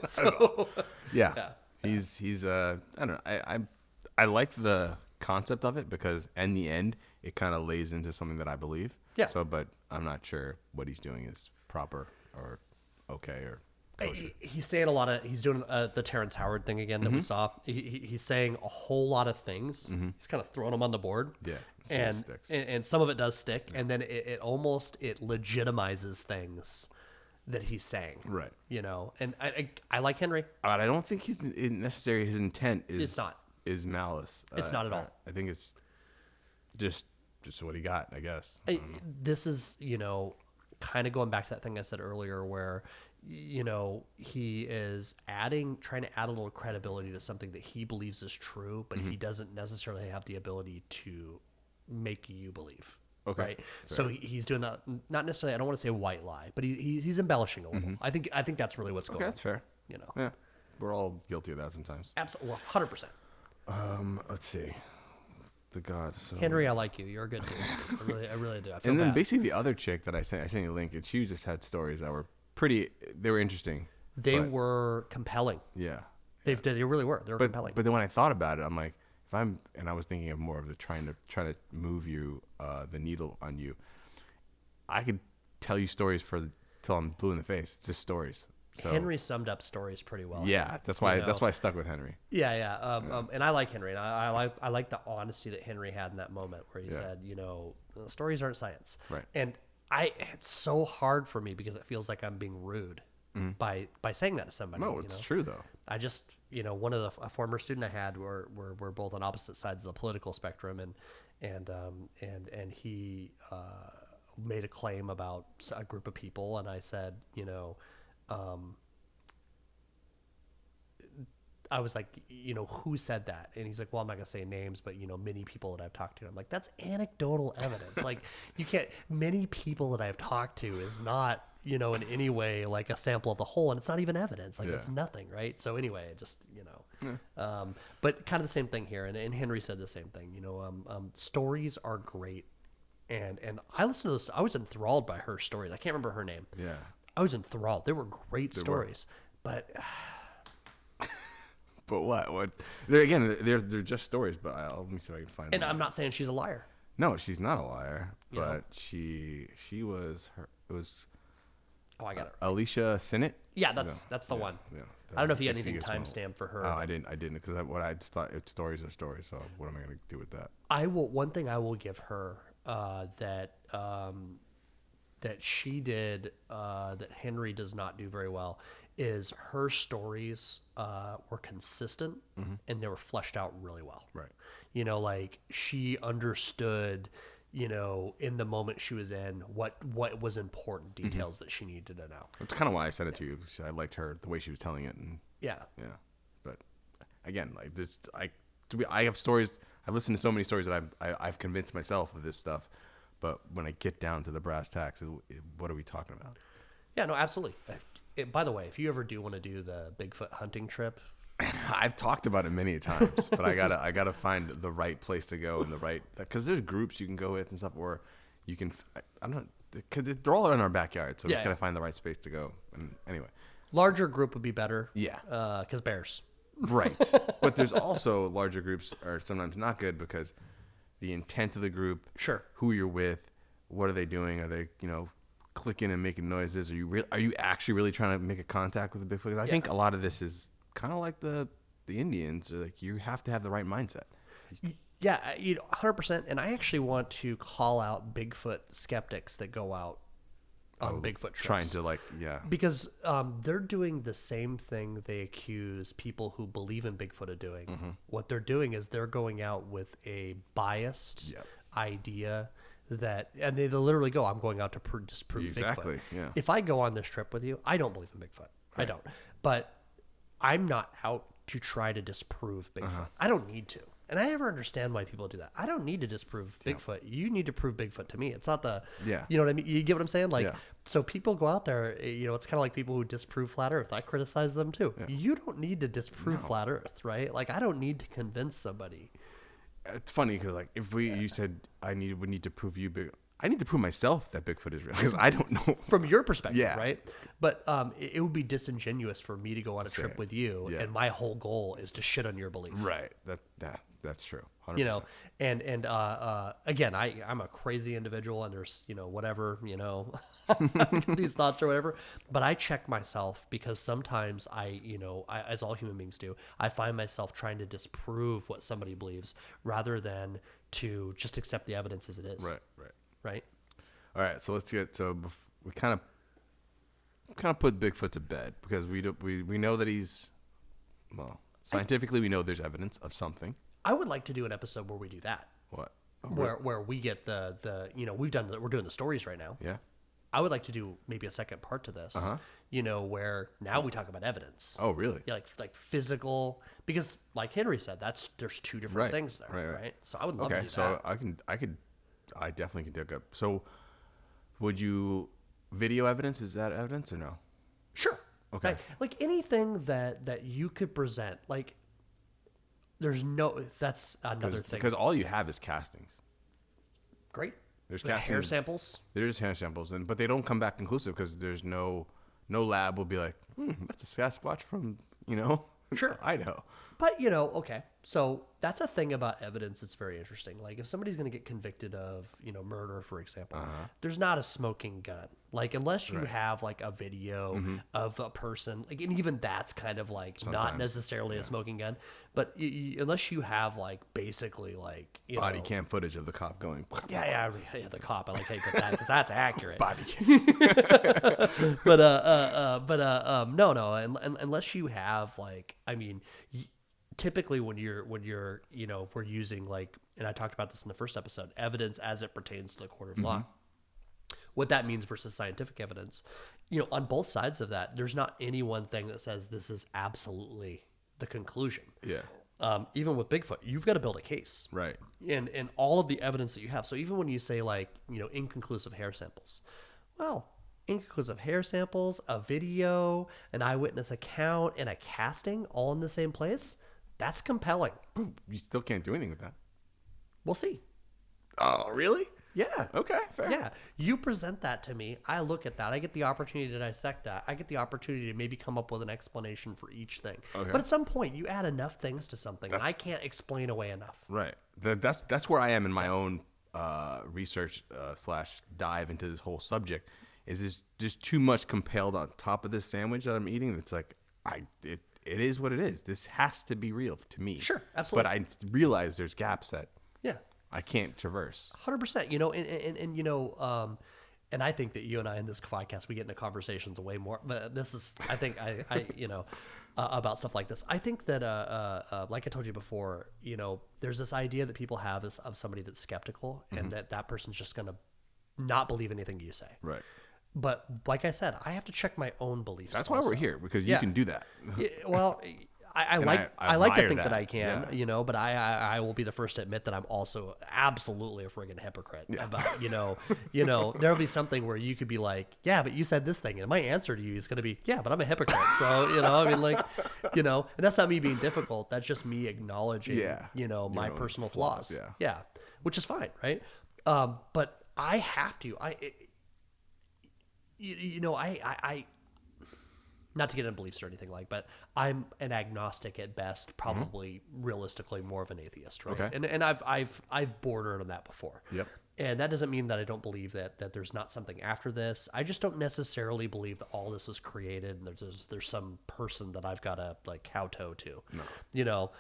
So, yeah. He's I don't know. I like the concept of it, because in the end it kind of lays into something that I believe. Yeah. So, but I'm not sure what he's doing is proper or okay or kosher. He's saying a lot of. He's doing the Terrence Howard thing again that we saw. He's saying a whole lot of things. He's kind of throwing them on the board. Yeah. And some of it does stick, and then it almost legitimizes things that he's saying. Right. You know, and I like Henry. But I don't think he's necessarily his intent is. It's not. Is malice. It's not at all. I think it's just what he got, I guess. This is, you know, kind of going back to that thing I said earlier, where, you know, he is trying to add a little credibility to something that he believes is true, but he doesn't necessarily have the ability to make you believe. Okay. Right. Fair. So he's doing that. Not necessarily. I don't want to say white lie, but he's embellishing a little. I think that's really what's going on. That's fair. You know. Yeah. We're all guilty of that sometimes. Absolutely. 100%. Let's see. The God. So. Henry, I like you. You're a good dude. I really do. I feel and then bad. Basically the other chick that I sent you a link, and she just had stories that were they were interesting. They were compelling. Yeah. They really were. They were compelling. But then when I thought about it, I'm like, and I was thinking of more of the trying to move you, the needle on you. I could tell you stories till I'm blue in the face. It's just stories. So, Henry summed up stories pretty well. Yeah, that's why I stuck with Henry. Yeah. And I like Henry, and I like the honesty that Henry had in that moment, where he said, you know, stories aren't science. Right. And it's so hard for me, because it feels like I'm being rude by saying that to somebody. No, it's true though. I just, you know, a former student I had, we're both on opposite sides of the political spectrum, and he made a claim about a group of people, and I said, you know, I was like, you know, who said that? And he's like, well, I'm not gonna say names, but, you know, many people that I've talked to. I'm like, that's anecdotal evidence. Like, you can't. Many people that I've talked to is not, you know, in any way like a sample of the whole, and it's not even evidence. Like, it's nothing, right? So anyway, it just, you know, but kind of the same thing here. And Henry said the same thing. You know, stories are great, and I listened to this. I was enthralled by her stories. I can't remember her name. Yeah. I was enthralled. They were great stories, but. But what? They're just stories. But let me see if I can find. And I'm not saying she's a liar. No, she's not a liar. But she was her. It was. Oh, I got it. Alicia Sinnott. Yeah, that's the one. Yeah. I don't know if you had anything timestamped for her. Oh, I didn't because I just thought stories are stories. So what am I going to do with that? One thing I will give her that she did that Henry does not do very well is her stories were consistent and they were fleshed out really well. Right. You know, like she understood, you know, in the moment she was in, what was important details that she needed to know. That's kind of why I sent it to you, because I liked her, the way she was telling it. And Yeah. But again, like this, I have stories. I've listened to so many stories that I've convinced myself of this stuff. But when I get down to the brass tacks, what are we talking about? Yeah, no, absolutely. By the way, if you ever do want to do the Bigfoot hunting trip, I've talked about it many times, but I gotta find the right place to go and the right, because there's groups you can go with and stuff where you can. I'm not, because they're all in our backyard, so we just gotta find the right space to go. And anyway, larger group would be better. Yeah, because bears. Right, but there's also larger groups are sometimes not good because the intent of the group, sure, who you're with, what are they doing? Are they, you know, clicking and making noises? Are you actually really trying to make a contact with the Bigfoot? Because I think a lot of this is kind of like the Indians. Like, you have to have the right mindset. Yeah, 100%. And I actually want to call out Bigfoot skeptics that go out on Bigfoot trips. Trying to because they're doing the same thing they accuse people who believe in Bigfoot of doing. Mm-hmm. What they're doing is they're going out with a biased idea that, and they literally go, I'm going out to disprove Bigfoot. Yeah. If I go on this trip with you, I don't believe in Bigfoot. Right. I don't. But I'm not out to try to disprove Bigfoot. I don't need to. And I never understand why people do that. I don't need to disprove Bigfoot. You need to prove Bigfoot to me. It's not the, you know what I mean? You get what I'm saying? Like, so people go out there, you know, it's kind of like people who disprove flat earth. I criticize them too. Yeah. You don't need to disprove flat earth, right? Like, I don't need to convince somebody. It's funny because, like, if you said we need to prove you big, I need to prove myself that Bigfoot is real because I don't know from your perspective, right? But it would be disingenuous for me to go on a trip with you, and my whole goal is to shit on your belief. Right. That's true. 100%. You know, and again, I'm a crazy individual, and there's, you know, whatever, you know, these thoughts or whatever. But I check myself because sometimes I, as all human beings do, I find myself trying to disprove what somebody believes rather than to just accept the evidence as it is. Right. All right. So we kind of put Bigfoot to bed because we know that he's, well, scientifically we know there's evidence of something. I would like to do an episode where we do that. What? Where we get the we're doing the stories right now. Yeah. I would like to do maybe a second part to this. You know, where now we talk about evidence. Oh, really? Yeah, like physical, because like Henry said, there's two different things there, right? So I would love to do that. I definitely can dig up. So would you video evidence? Is that evidence or no? Sure. Okay. Like anything that you could present, like that's another thing. Because all you have is castings. Great. There's castings. Hair samples. There's hair samples, but they don't come back conclusive because there's no lab will be like, that's a Sasquatch from, Sure. Idaho. But, okay. So that's a thing about evidence that's very interesting. Like, if somebody's going to get convicted of, murder, for example, there's not a smoking gun. Like, unless you have, like, a video of a person, like, and even that's kind of, like, sometimes, not necessarily a smoking gun. But unless you have, like, basically, like, body cam footage of the cop going. Yeah, the cop. I like how you put that because that's accurate. Body cam. No. Unless you have, like, I mean, typically when you're if we're using, like, and I talked about this in the first episode, evidence as it pertains to the court of law, what that means versus scientific evidence, on both sides of that, there's not any one thing that says this is absolutely the conclusion. Yeah. Even with Bigfoot, you've got to build a case. Right. And all of the evidence that you have. So even when you say, like, inconclusive hair samples, well, inconclusive hair samples, a video, an eyewitness account, and a casting all in the same place, that's compelling. You still can't do anything with that. We'll see. Oh, really? Yeah. Okay, fair. Yeah. You present that to me. I look at that. I get the opportunity to dissect that. I get the opportunity to maybe come up with an explanation for each thing. Okay. But at some point, you add enough things to something, and I can't explain away enough. Right. That's where I am in my own research / dive into this whole subject. Is there's just too much compelled on top of this sandwich that I'm eating. It's like, it is what it is. This has to be real to me. Sure, absolutely. But I realize there's gaps that I can't traverse. 100%. and I think that you and I in this podcast, we get into conversations way more, but this is, I think I about stuff like this. I think that, like I told you before, there's this idea that people have of somebody that's skeptical and that person's just going to not believe anything you say. Right. But like I said, I have to check my own beliefs. That's why we're here, because you can do that. Well, I like to think that I can, yeah. But I will be the first to admit that I'm also absolutely a friggin' hypocrite about, there'll be something where you could be like, yeah, but you said this thing. And my answer to you is going to be, yeah, but I'm a hypocrite. So, and that's not me being difficult. That's just me acknowledging, my personal flaws. Yeah. Which is fine. Right. But I have to, not to get into beliefs or anything but I'm an agnostic at best, probably realistically more of an atheist, right? Okay. And I've bordered on that before. Yep. And that doesn't mean that I don't believe that there's not something after this. I just don't necessarily believe that all this was created and there's some person that I've got to like kowtow to. No.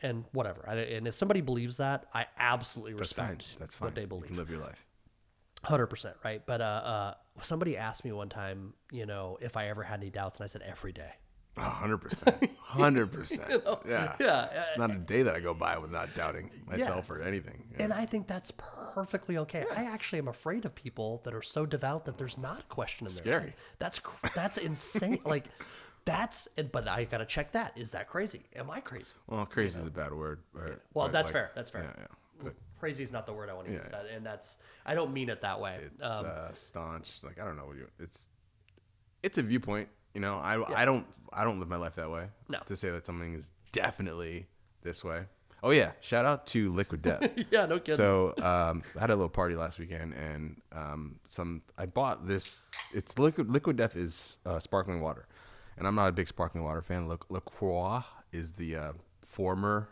And whatever. And if somebody believes that, I absolutely respect That's fine. what they believe. You can live your life. 100%, right? But somebody asked me one time, if I ever had any doubts, and I said every day. 100%. 100%. Yeah. Not a day that I go by without doubting myself or anything. Yeah. And I think that's perfectly okay. I actually am afraid of people that are so devout that there's not a question in their Scary. head. That's insane. But I got to check that. Is that crazy? Am I crazy? Well, crazy is a bad word. Well, that's fair. That's fair. Yeah. But crazy is not the word I want to use. That, and I don't mean it that way. It's staunch. Like, I don't know. It's a viewpoint. I don't live my life that way. No. To say that something is definitely this way. Oh yeah. Shout out to Liquid Death. Yeah, no kidding. So I had a little party last weekend, and I bought this. It's Liquid Death is sparkling water, and I'm not a big sparkling water fan. LaCroix is the former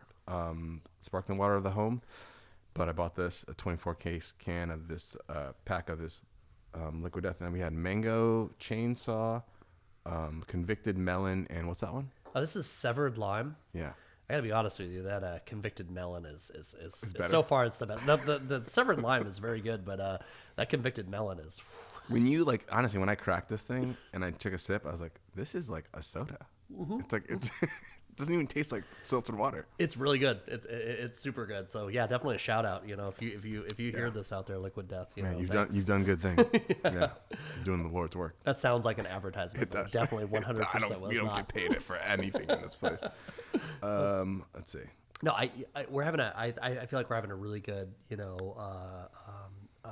sparkling water of the home. But I bought a 24 case can of this pack of this Liquid Death, and we had mango, chainsaw, convicted melon, and what's that one? Oh, this is severed lime. Yeah. I gotta be honest with you, that convicted melon is so far it's the best. The severed lime is very good, but that convicted melon is. When you honestly, when I cracked this thing and I took a sip, I was like, this is like a soda. It's like it doesn't even taste like seltzer water. It's really good. It's super good. So yeah, definitely a shout out. If you hear this out there, Liquid Death, you've done good things. Yeah, you're doing the Lord's work. That sounds like an advertisement. It does. Definitely 100%. We don't get paid for anything in this place. Let's see. No, we're having I feel like we're having a really good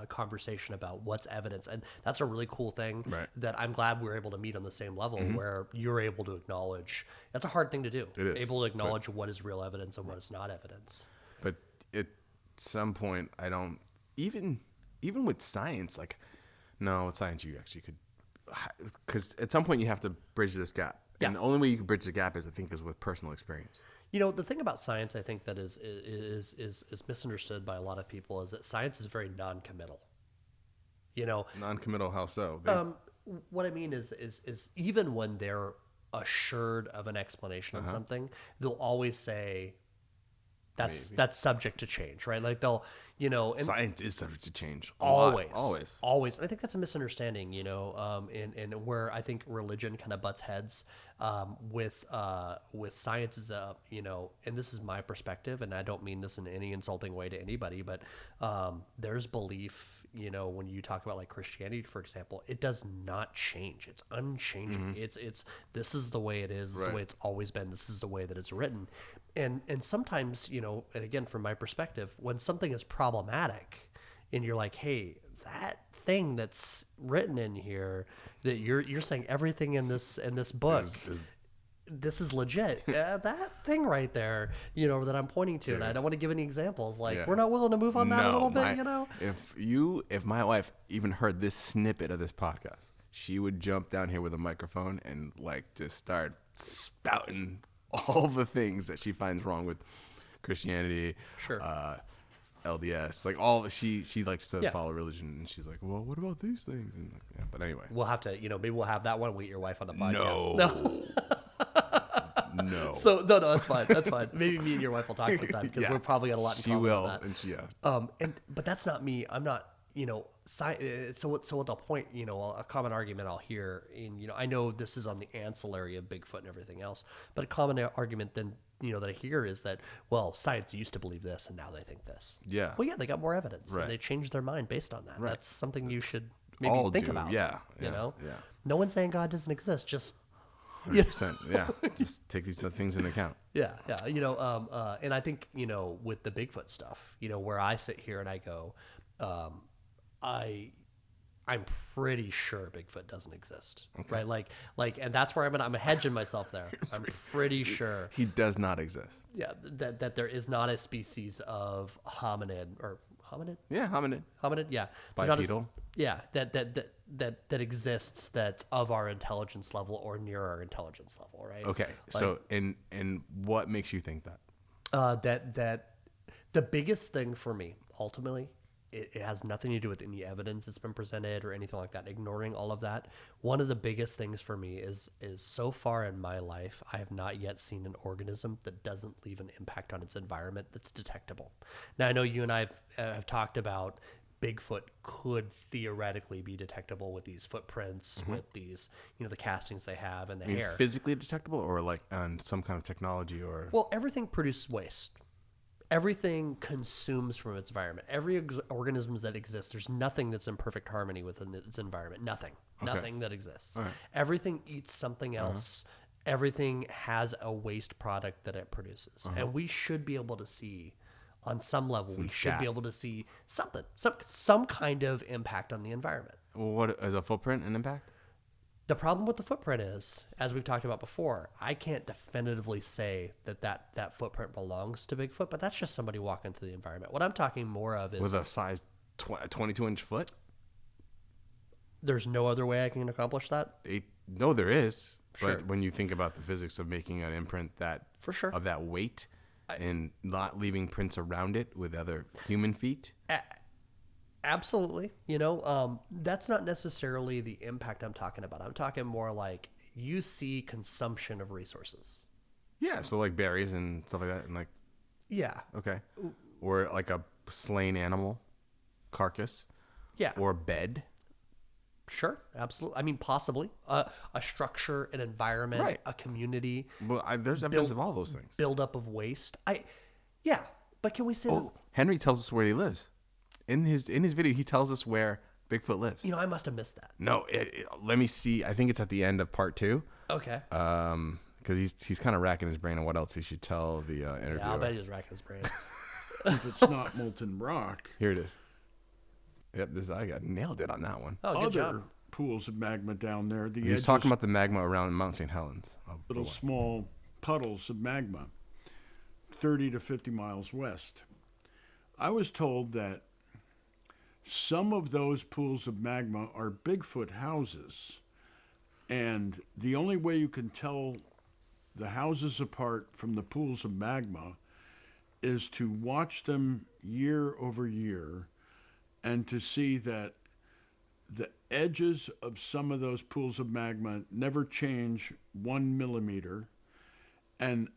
conversation about what's evidence, and that's a really cool thing that I'm glad we're able to meet on the same level, where you're able to acknowledge. That's a hard thing to do. It is able to acknowledge what is real evidence and what is not evidence. But at some point, I don't even with science. With science you actually could, because at some point you have to bridge this gap, and the only way you can bridge the gap is with personal experience. The thing about science, I think that is misunderstood by a lot of people is that science is very non-committal. Non-committal, how so? What I mean is even when they're assured of an explanation on something, they'll always say that's subject to change, right? Like they'll, and science is subject to change. Always. And I think that's a misunderstanding, and where I think religion kind of butts heads with science is, and this is my perspective, and I don't mean this in any insulting way to anybody, but there's belief, when you talk about like Christianity, for example, it does not change. It's unchanging. It's this is the way it is. This is the way it's always been. This is the way that it's written. And sometimes, and again, from my perspective, when something is problematic and you're like, hey, that thing that's written in here that you're saying everything in this book, this is legit. That thing right there, that I'm pointing to, and I don't want to give any examples. We're not willing to move on that a little bit, If my wife even heard this snippet of this podcast, she would jump down here with a microphone and just start spouting all the things that she finds wrong with Christianity, LDS, she likes to follow religion, and she's like, well, what about these things? And but anyway, we'll have to, maybe we'll have that one. We'll get your wife on the podcast. No. So no, that's fine. That's fine. Maybe me and your wife will talk sometime because we're probably got a lot in common. She will, on that. and but that's not me. I'm not. so what the point, a common argument I'll hear I know this is on the ancillary of Bigfoot and everything else, but a common argument then, that I hear is that, well, science used to believe this and now they think this. Yeah. Well, yeah, they got more evidence Right. and they changed their mind based on that. Right. That's something you should maybe All think do. about. Yeah. Yeah. Yeah. No one's saying God doesn't exist. Just 100%. Yeah. Just take these things into account. Yeah, and I think with the Bigfoot stuff, where I sit here and I go, I'm pretty sure Bigfoot doesn't exist, right? Like, and that's where I'm hedging myself there. I'm pretty sure He does not exist. yeah, that there is not a species of hominid, Yeah, hominid. yeah, Bipedal. that exists that's of our intelligence level or near our intelligence level, right? Okay. So, and what makes you think that? That the biggest thing for me ultimately, it has nothing to do with any evidence that's been presented or anything like that. Ignoring all of that, one of the biggest things for me is so far in my life, I have not yet seen an organism that doesn't leave an impact on its environment that's detectable. Now, I know you and I have talked about Bigfoot could theoretically be detectable with these footprints, with these, the castings they have and the hair. Physically detectable, or like on some kind of technology, or Well, everything produces waste. Everything consumes from its environment. Every organism that exists, there's nothing that's in perfect harmony within its environment. Nothing that exists. Right. Everything eats something else. Everything has a waste product that it produces. And we should be able to see, on some level, we should stat. be able to see something, some kind of impact on the environment. Well, what is a footprint an impact? The problem with the footprint is, as we've talked about before, I can't definitively say that footprint belongs to Bigfoot, but that's just somebody walking through the environment. What I'm talking more of is With a size 22-inch foot? there's no other way I can accomplish that. No, there is. Sure. But when you think about the physics of making an imprint For sure. of that weight and not leaving prints around it with other human feet. Absolutely. That's not necessarily the impact I'm talking about. I'm talking more like you see consumption of resources. Yeah, so like berries and stuff like that, and like Yeah. okay, or like a slain animal carcass. Yeah. Or bed. Sure. Absolutely. I mean, possibly a structure, an environment, Right. a community. Well, there's evidence of all those things. Buildup of waste. Yeah. But can we say? Oh, Henry tells us where he lives. In his video, he tells us where Bigfoot lives. I must have missed that. No, let me see. I think it's at the end of part 2. Okay. Because he's kind of racking his brain on what else he should tell the interviewer. Yeah, I'll bet he was racking his brain. If it's not molten rock, Here it is. Yep, I got nailed it on that one. Oh, good other job. pools of magma down there, the He's edges, talking about the magma around Mount St. Helens. little small puddles of magma, 30 to 50 miles west. I was told that some of those pools of magma are Bigfoot houses, and the only way you can tell the houses apart from the pools of magma is to watch them year over year and to see that the edges of some of those pools of magma never change 1 millimeter, and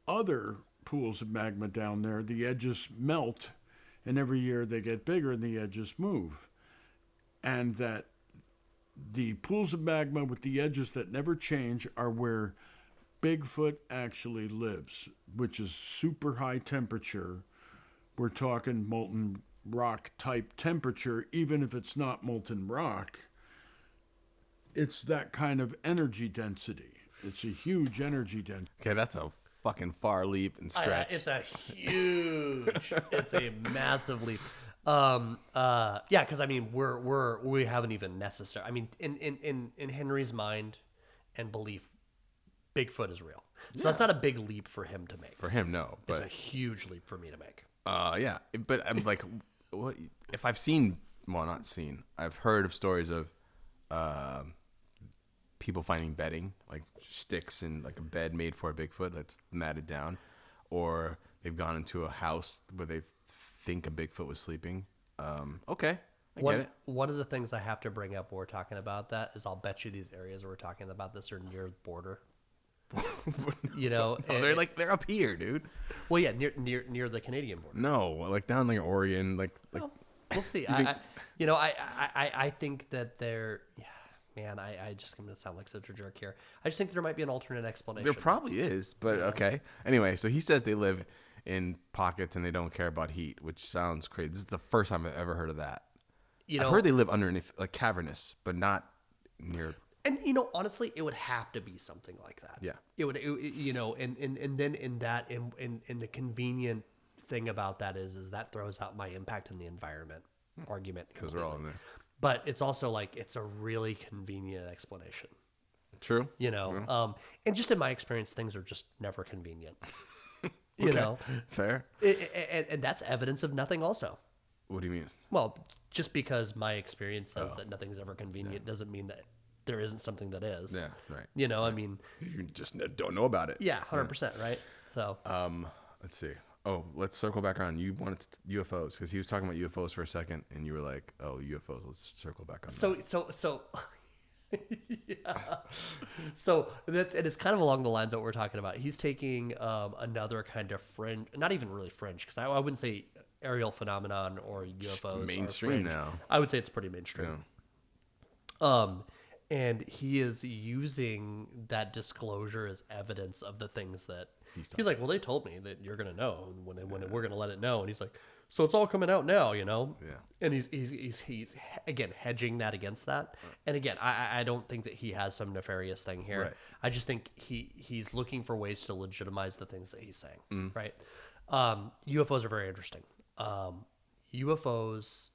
other pools of magma down there, the edges melt, and every year they get bigger and the edges move. And that the pools of magma with the edges that never change are where Bigfoot actually lives, which is super high temperature. We're talking molten rock type temperature. Even if it's not molten rock, it's that kind of energy density. It's a huge energy density. Okay, that's a fucking far leap and stretch. It's a huge, it's a massive leap. Yeah, because I mean, we haven't even necessarily. I mean, in Henry's mind and belief, Bigfoot is real. So that's not a big leap for him to make. For him, no. It's But a huge leap for me to make. yeah, but I'm like, what, if I've seen, well, not seen, I've heard of stories of people finding bedding, like sticks and like a bed made for a Bigfoot that's matted down, or they've gone into a house where they think a Bigfoot was sleeping. Okay, I get it. One of the things I have to bring up when we're talking about that is I'll bet you these areas where we're talking about this are near the border. No, they're up here, dude. Well, yeah, near the Canadian border. No, like down like Oregon, like Oh. We'll see. I think that they're. Yeah, man, I'm going to sound like such a jerk here. I just think there might be an alternate explanation. There probably is, but okay. Anyway, so he says they live in pockets and they don't care about heat, which sounds crazy. This is the first time I've ever heard of that. I've heard they live underneath, like cavernous, but not near. And honestly, it would have to be something like that. Yeah. It would, and then in the convenient thing about that is that throws out my impact in the environment argument because we're all in there. But it's also like it's a really convenient explanation. True. And just in my experience, things are just never convenient. Fair. And that's evidence of nothing. Also. What do you mean? Well, just because my experience says that nothing's ever convenient doesn't mean that there isn't something that is. Yeah, right. I mean, you just don't know about it. Yeah, 100%, right? So, let's see. Oh, let's circle back around. You wanted UFOs because he was talking about UFOs for a second, and you were like, "Oh, UFOs." Let's circle back on. So, yeah. So and it's kind of along the lines of what we're talking about. He's taking another kind of fringe, not even really fringe, because I wouldn't say aerial phenomenon or UFOs. It's mainstream now. I would say it's pretty mainstream. Yeah. And he is using that disclosure as evidence of the things that he's like, well, they told me that you're going to know when we're going to let it know. And he's like, so it's all coming out now, Yeah. And he's again, hedging that against that. Right. And again, I don't think that he has some nefarious thing here. Right. I just think he's looking for ways to legitimize the things that he's saying. Right. UFOs are very interesting. UFOs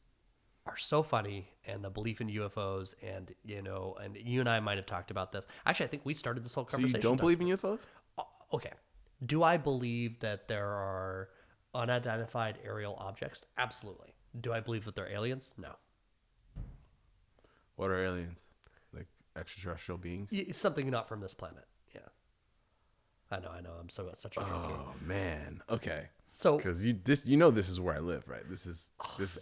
are so funny, and the belief in UFOs, and and you and I might have talked about this. Actually, I think we started this whole conversation. So you don't believe in UFOs? Okay. Do I believe that there are unidentified aerial objects? Absolutely. Do I believe that they're aliens? No. What are aliens? Like extraterrestrial beings? Something not from this planet. Yeah. I know. I'm such a jerky. Oh man. Okay. So because this is where I live, right? This is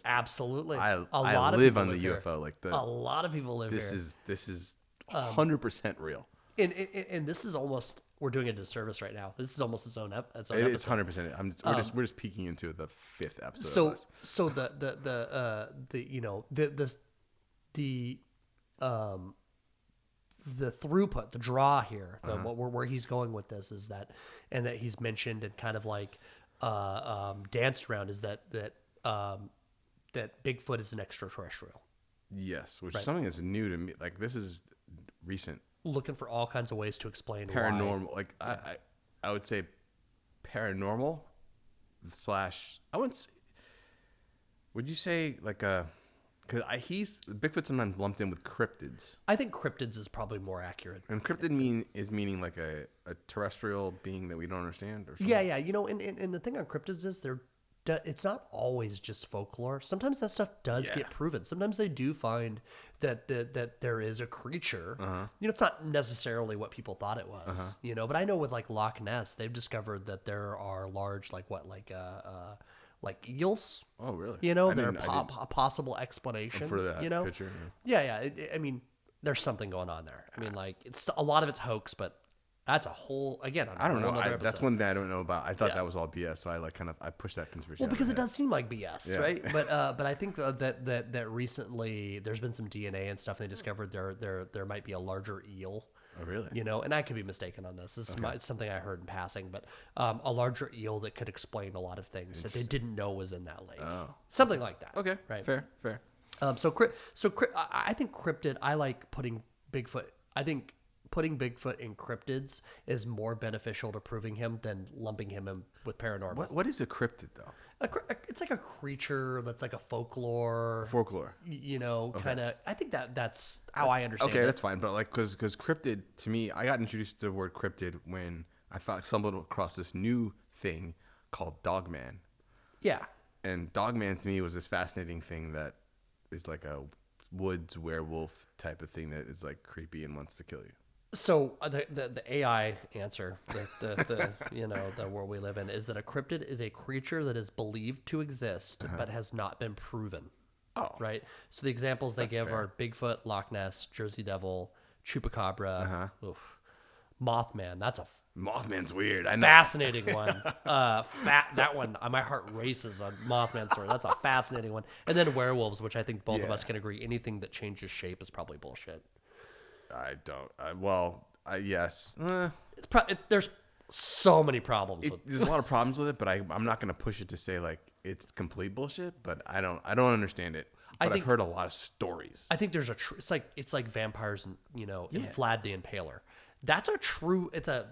absolutely. I lot of live on the here. UFO. Like a lot of people live here. This is 100% real. And this is almost, we're doing a disservice right now. This is almost its own episode. It's 100%. We're just peeking into the 5th episode. So the throughput, the draw here, where he's going with this is that, and that he's mentioned and kind of like danced around is that Bigfoot is an extraterrestrial. Yes, which is something that's new to me. Like this is recent. Looking for all kinds of ways to explain paranormal. Why. Like I would say paranormal / I wouldn't say, would you say like a, because Bigfoot sometimes lumped in with cryptids. I think cryptids is probably more accurate. And cryptid meaning like a terrestrial being that we don't understand or something. Yeah. And the thing on cryptids is it's not always just folklore. Sometimes that stuff does get proven. Sometimes they do find that there is a creature. It's not necessarily what people thought it was. But I know with like Loch Ness, they've discovered that there are large like eels. Oh, really? They're a possible explanation for that picture. Yeah. I mean, there's something going on there. I mean, like it's a lot of it's hoax, but that's a whole, again, I don't know. That's one thing I don't know about. I thought that was all BS, so I pushed that conspiracy. Well, because it does seem like BS, right? But I think that recently there's been some DNA and stuff. And they discovered there might be a larger eel. Oh, really? And I could be mistaken on this. This is something I heard in passing, but a larger eel that could explain a lot of things that they didn't know was in that lake. Oh, something like that. Okay, right. Fair. So I think cryptid. I like putting Bigfoot. I think putting Bigfoot in cryptids is more beneficial to proving him than lumping him in with paranormal. What is a cryptid though? It's like a creature that's like a folklore. Kind of. I think that's how I understand it. Okay, that's fine. But like, because cryptid, to me, I got introduced to the word cryptid when I stumbled across this new thing called Dogman. Yeah. And Dogman to me was this fascinating thing that is like a woods werewolf type of thing that is like creepy and wants to kill you. So the AI answer, the world we live in, is that a cryptid is a creature that is believed to exist but has not been proven. Oh, right. So the examples they give are Bigfoot, Loch Ness, Jersey Devil, Chupacabra, Mothman. That's a Mothman's weird. I know. fascinating one. That one, my heart races on Mothman story. That's a fascinating one. And then werewolves, which I think both of us can agree, anything that changes shape is probably bullshit. I don't. Yes. There's so many problems with there's a lot of problems with it, but I'm not going to push it to say like it's complete bullshit. But I don't understand it. But I've heard a lot of stories. I think there's it's like vampires and and Vlad the Impaler. That's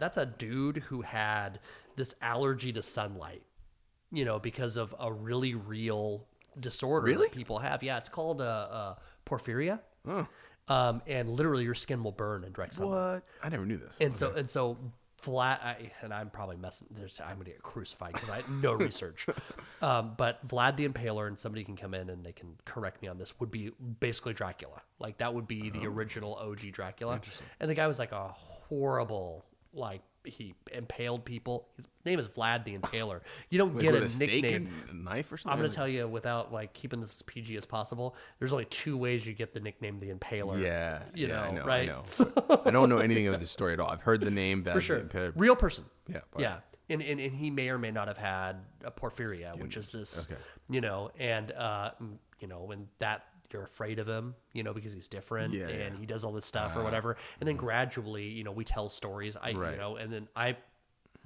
that's a dude who had this allergy to sunlight, because of a really real disorder that people have. Yeah, it's called porphyria. Oh. And literally your skin will burn in direct sunlight. What? I never knew this. And so Vlad, and I'm probably messing. I'm gonna get crucified because I had no research. But Vlad the Impaler, and somebody can come in and they can correct me on this, would be basically Dracula. Like that would be the original OG Dracula. And the guy was like a horrible, like he impaled people. His name is Vlad the Impaler. You don't get a nickname. Steak and a knife or something? I'm gonna tell you without like keeping this as PG as possible. There's only 2 ways you get the nickname the Impaler. Yeah, I know, right? I know. I don't know anything of this story at all. I've heard the name. For sure. Real person. Yeah. Yeah. And he may or may not have had a porphyria, which is this, and that you're afraid of him, because he's different and he does all this stuff or whatever. And then gradually, we tell stories. And then I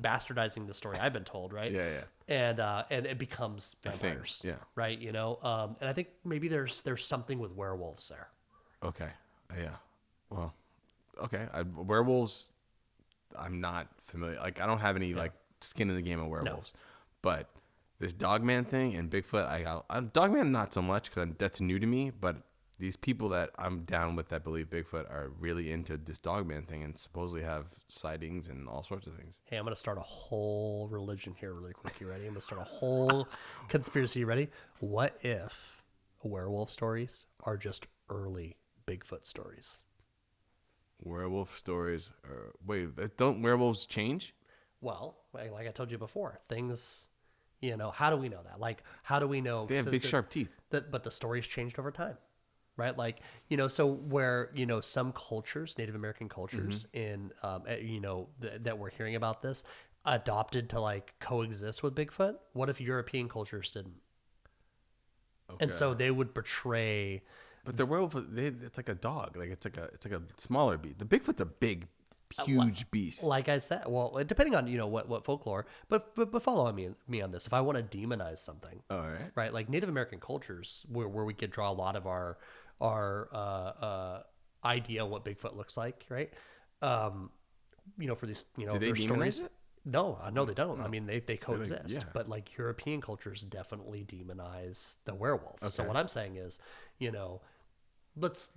bastardizing the story I've been told, right? Yeah. And it becomes vampires, right? And I think maybe there's something with werewolves there. Okay. Yeah. Well, okay. Werewolves, I'm not familiar. Like I don't have any like skin in the game of werewolves, but this Dogman thing and Bigfoot, Dogman not so much because that's new to me. But these people that I'm down with that believe Bigfoot are really into this Dogman thing and supposedly have sightings and all sorts of things. Hey, I'm gonna start a whole religion here really quick. You ready? I'm gonna start a whole conspiracy. You ready? What if werewolf stories are just early Bigfoot stories? Werewolf stories don't werewolves change? Well, like I told you before, things, how do we know that? Like, how do we know? They have big, sharp teeth. But the stories changed over time, right? Like, so where, some cultures, Native American cultures that we're hearing about this, adopted to like coexist with Bigfoot. What if European cultures didn't? Okay. And so they would portray. But the werewolf, it's like a dog. Like it's like a smaller beast. The Bigfoot's a big, huge beast. Like I said, well, depending on what folklore, but follow me on this. If I want to demonize something, all right, like Native American cultures, where we could draw a lot of our idea of what Bigfoot looks like, right? For these, do they demonize stories. It? No, they don't. No. I mean, they coexist, but like European cultures definitely demonize the werewolf. Okay. So what I'm saying is, let's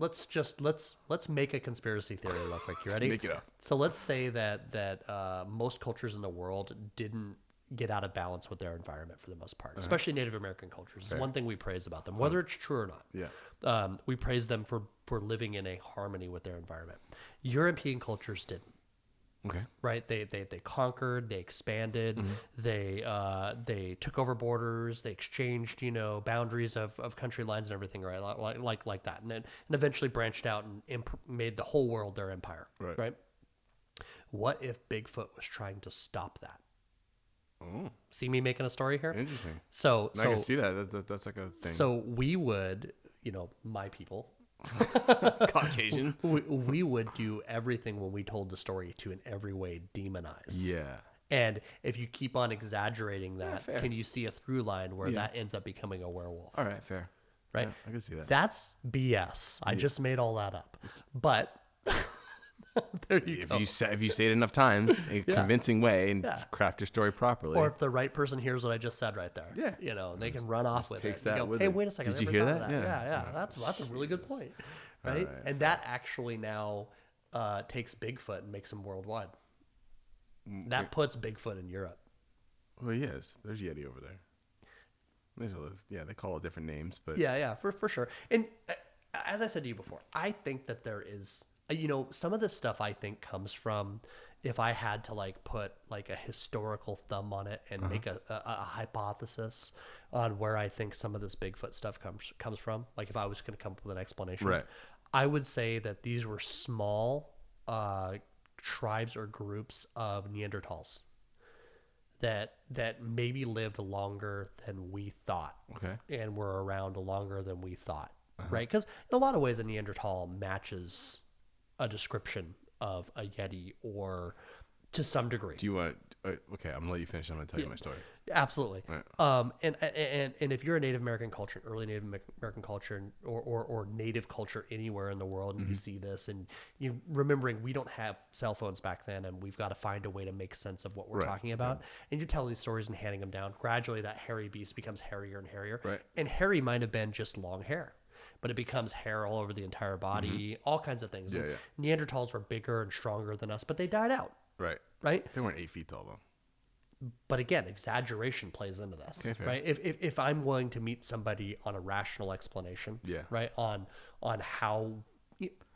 make a conspiracy theory real quick. You ready? Let's make it up. So let's say that most cultures in the world didn't get out of balance with their environment for the most part, especially Native American cultures. It's one thing we praise about them, whether it's true or not. Yeah. We praise them for living in a harmony with their environment. European cultures didn't. Okay. Right. They conquered. They expanded. Mm-hmm. They took over borders. They exchanged boundaries of country lines and everything. Right. Like that, and eventually branched out and made the whole world their empire. Right. What if Bigfoot was trying to stop that? Oh. See me making a story here? Interesting. So I can see that. That's like a thing. So we would, my people. Caucasian. We would do everything when we told the story to in every way demonize. Yeah. And if you keep on exaggerating that, can you see a through line where that ends up becoming a werewolf? All right, fair. Right? Yeah, I can see that. That's BS. I just made all that up. But there you go. If you say it enough times in a convincing way and craft your story properly. Or if the right person hears what I just said right there. Yeah. They can run off with it. That go, hey, wait a second. Did you hear that? Yeah. That's a really good point. Right? And that actually now takes Bigfoot and makes him worldwide. That puts Bigfoot in Europe. Well, yes. There's Yeti over there. They call it different names, but for sure. And as I said to you before, I think that there is, some of this stuff I think comes from, if I had to like put like a historical thumb on it and make a hypothesis on where I think some of this Bigfoot stuff comes from, like if I was going to come up with an explanation, I would say that these were small tribes or groups of Neanderthals that maybe lived longer than we thought. Okay. And were around longer than we thought. Right? Because in a lot of ways, a Neanderthal matches a description of a Yeti, or to some degree. Do you want? Okay, I'm gonna let you finish. I'm gonna tell you my story. Absolutely. Right. And if you're a Native American culture, early Native American culture, or Native culture anywhere in the world, and you see this, and you remembering we don't have cell phones back then, and we've got to find a way to make sense of what we're talking about. And you're telling these stories and handing them down. Gradually, that hairy beast becomes hairier and hairier. Right. And hairy might have been just long hair, but it becomes hair all over the entire body, all kinds of things. Yeah, And Neanderthals were bigger and stronger than us, but they died out. Right. Right. They weren't 8 feet tall though. But again, exaggeration plays into this, Okay, fair. right? If I'm willing to meet somebody on a rational explanation, right, on how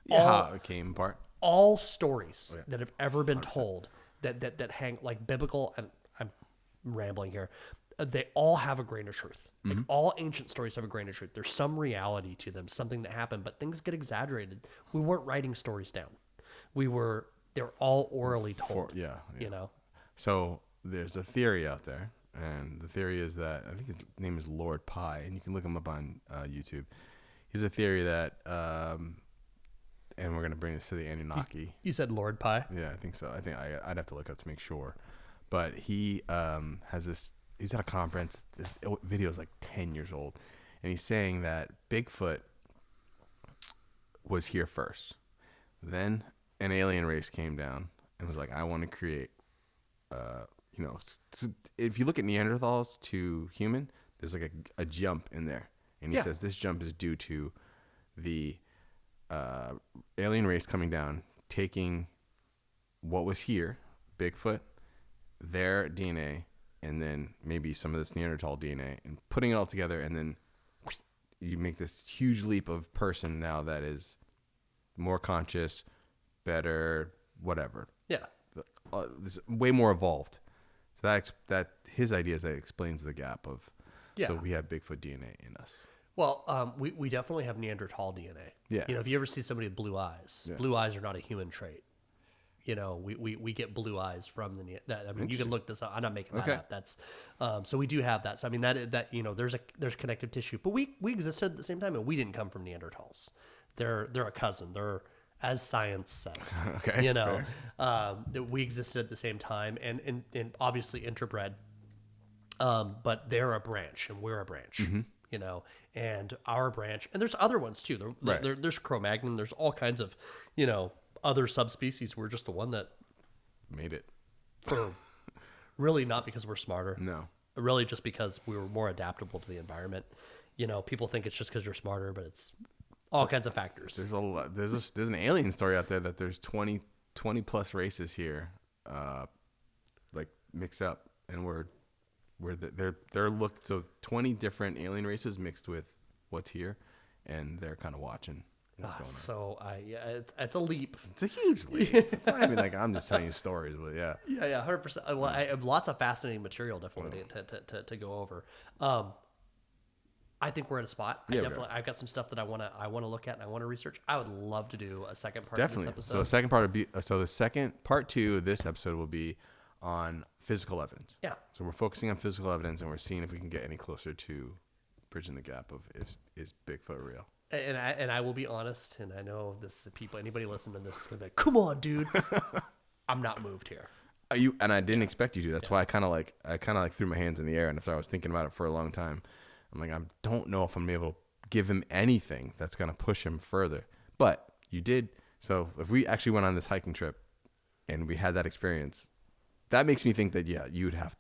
How it came apart. all stories that have ever been told that hang like biblical, and I'm rambling here, they all have a grain of truth. Like all ancient stories have a grain of truth. There's some reality to them, something that happened, but things get exaggerated. We weren't writing stories down. They're all orally told. Yeah. You know. So there's a theory out there, and the theory is that I think his name is Lord Pi, and you can look him up on YouTube. He's a theory that, and we're gonna bring this to the Anunnaki. You said Lord Pi? Yeah, I think so. I think I'd have to look up to make sure, but he has this. He's at a conference. This video is like 10 years old, and he's saying that Bigfoot was here first. Then an alien race came down and was like, "I want to create." If you look at Neanderthals to human, there's like a jump in there, and he says this jump is due to the alien race coming down, taking what was here, Bigfoot, their DNA, and then maybe some of this Neanderthal DNA, and putting it all together, and then you make this huge leap of person now that is more conscious, better, whatever. Yeah. This way more evolved. So that his idea is that explains the gap of. Yeah. So we have Bigfoot DNA in us. Well, we definitely have Neanderthal DNA. Yeah. You know, if you ever see somebody with blue eyes, blue eyes are not a human trait. You know, we get blue eyes from I mean, you can look this up. I'm not making that up. That's so we do have that. So I mean that you know, there's connective tissue, but we existed at the same time, and we didn't come from Neanderthals. They're a cousin. They're, as science says, okay, you know, that we existed at the same time, and obviously interbred. But they're a branch, and we're a branch. You know, and our branch, and there's other ones too. There's Cro-Magnon. There's all kinds of, you know, other subspecies. We're just the one that made it. For really not because we're smarter. No. Really just because we were more adaptable to the environment. You know, people think it's just because you're smarter, but it's all kinds of factors. There's a lot. There's an alien story out there that there's 20 plus races here, like mixed up, and they're looked, so 20 different alien races mixed with what's here, and they're kind of watching what's going on. So it's a leap. It's a huge leap. It's not even like I'm just telling you stories, but yeah. Yeah, 100%. Well, I have lots of fascinating material definitely to go over. I think we're at a spot. I've got some stuff that I want to look at and I want to research. I would love to do a second part of this episode. So the second part 2 of this episode will be on physical evidence. Yeah. So we're focusing on physical evidence, and we're seeing if we can get any closer to bridging the gap of is Bigfoot real. And I will be honest, and I know this people, anybody listening to this is gonna be like, come on, dude. I'm not moved here. And I didn't expect you to. That's why I kind of like threw my hands in the air, and after I was thinking about it for a long time, I'm like, I don't know if I'm gonna be able to give him anything that's gonna push him further. But you did. So if we actually went on this hiking trip and we had that experience, that makes me think that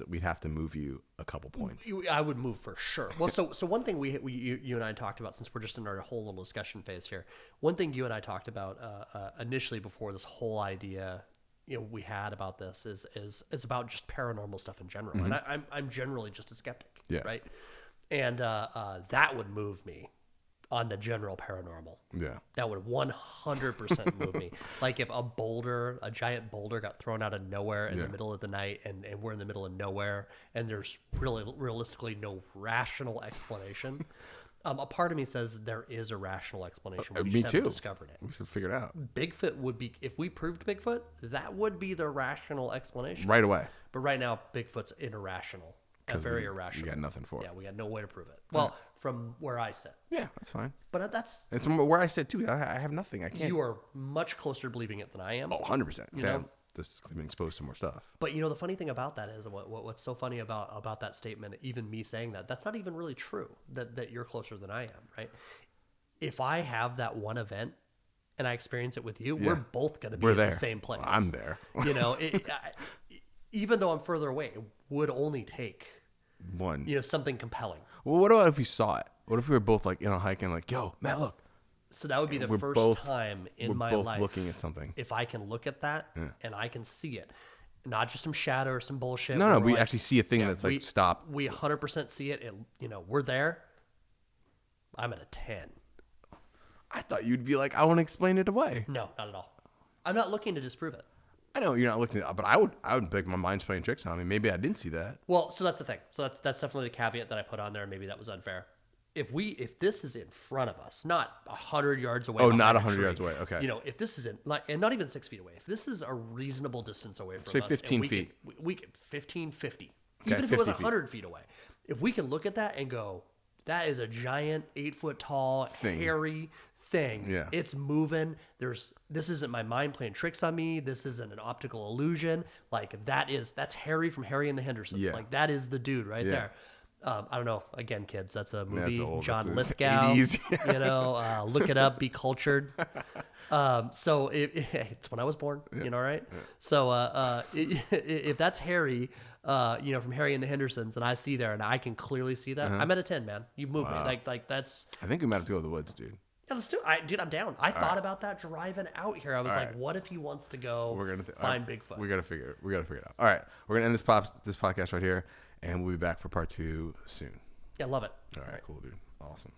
we'd have to move you a couple points. I would move for sure. Well, so one thing you and I talked about, since we're just in our whole little discussion phase here, one thing you and I talked about initially before this whole idea, you know, we had about this is about just paranormal stuff in general, and I'm generally just a skeptic, right? And that would move me on the general paranormal. Yeah. That would 100% move me. Like if a giant boulder got thrown out of nowhere in the middle of the night, and we're in the middle of nowhere, and there's really realistically no rational explanation. A part of me says that there is a rational explanation. We Me just haven't too. discovered it. We should figure it out Bigfoot would be, if we proved Bigfoot, that would be the rational explanation. right away. But right now, Bigfoot's irrational. Very irrational. We got nothing for it. Yeah, we got no way to prove it. Well, from where I sit. Yeah, that's fine. But that's... It's where I said, too. I have nothing. I can't. You are much closer to believing it than I am. Oh, 100%. You know? I've been exposed to more stuff. But the funny thing about that is what's so funny about that statement, even me saying that's not even really true, that you're closer than I am, right? If I have that one event and I experience it with you, we're both going to be in the same place. Well, I'm there. Even though I'm further away, it would only take one. Something compelling. Well, what about if we saw it? What if we were both like, hiking, like, yo, Matt, look. So that would be the first time in my life. We're both looking at something. If I can look at that and I can see it, not just some shadow or some bullshit. No, we actually see a thing that's like, stop. We 100% see it. We're there. I'm at a 10. I thought you'd be like, I want to explain it away. No, not at all. I'm not looking to disprove it. I know you're not looking at it, but I would think my mind's playing tricks on me. Maybe I didn't see that. Well, so that's the thing. So that's definitely the caveat that I put on there. Maybe that was unfair. If this is in front of us, not 100 yards away. Oh, not 100 yards away. Okay. If this is and not even 6 feet away. If this is a reasonable distance away from say us, 15 feet. We could 15, 50. Okay, Even if it was 50 100 feet away, if we can look at that and go, that is a giant 8-foot tall, hairy thing. Yeah. It's moving. This isn't my mind playing tricks on me. This isn't an optical illusion. Like that's Harry from Harry and the Hendersons. Yeah. Like that is the dude right there. I don't know. Again, kids, that's a movie. That's old. John That's Lithgow. 80s. Look it up. Be cultured. So it's when I was born. Right? Yeah. So if that's Harry, from Harry and the Hendersons, and I see there, and I can clearly see that, I'm at a 10, man. You've moved me. Like that's. I think we might have to go to the woods, dude. Yeah, let's do it. Dude, I'm down. I thought about that driving out here. I was like, what if he wants to go find Bigfoot? We gotta figure it out. All right, we're gonna end this podcast right here, and we'll be back for part 2 soon. Yeah, love it. All right, cool, dude. Awesome.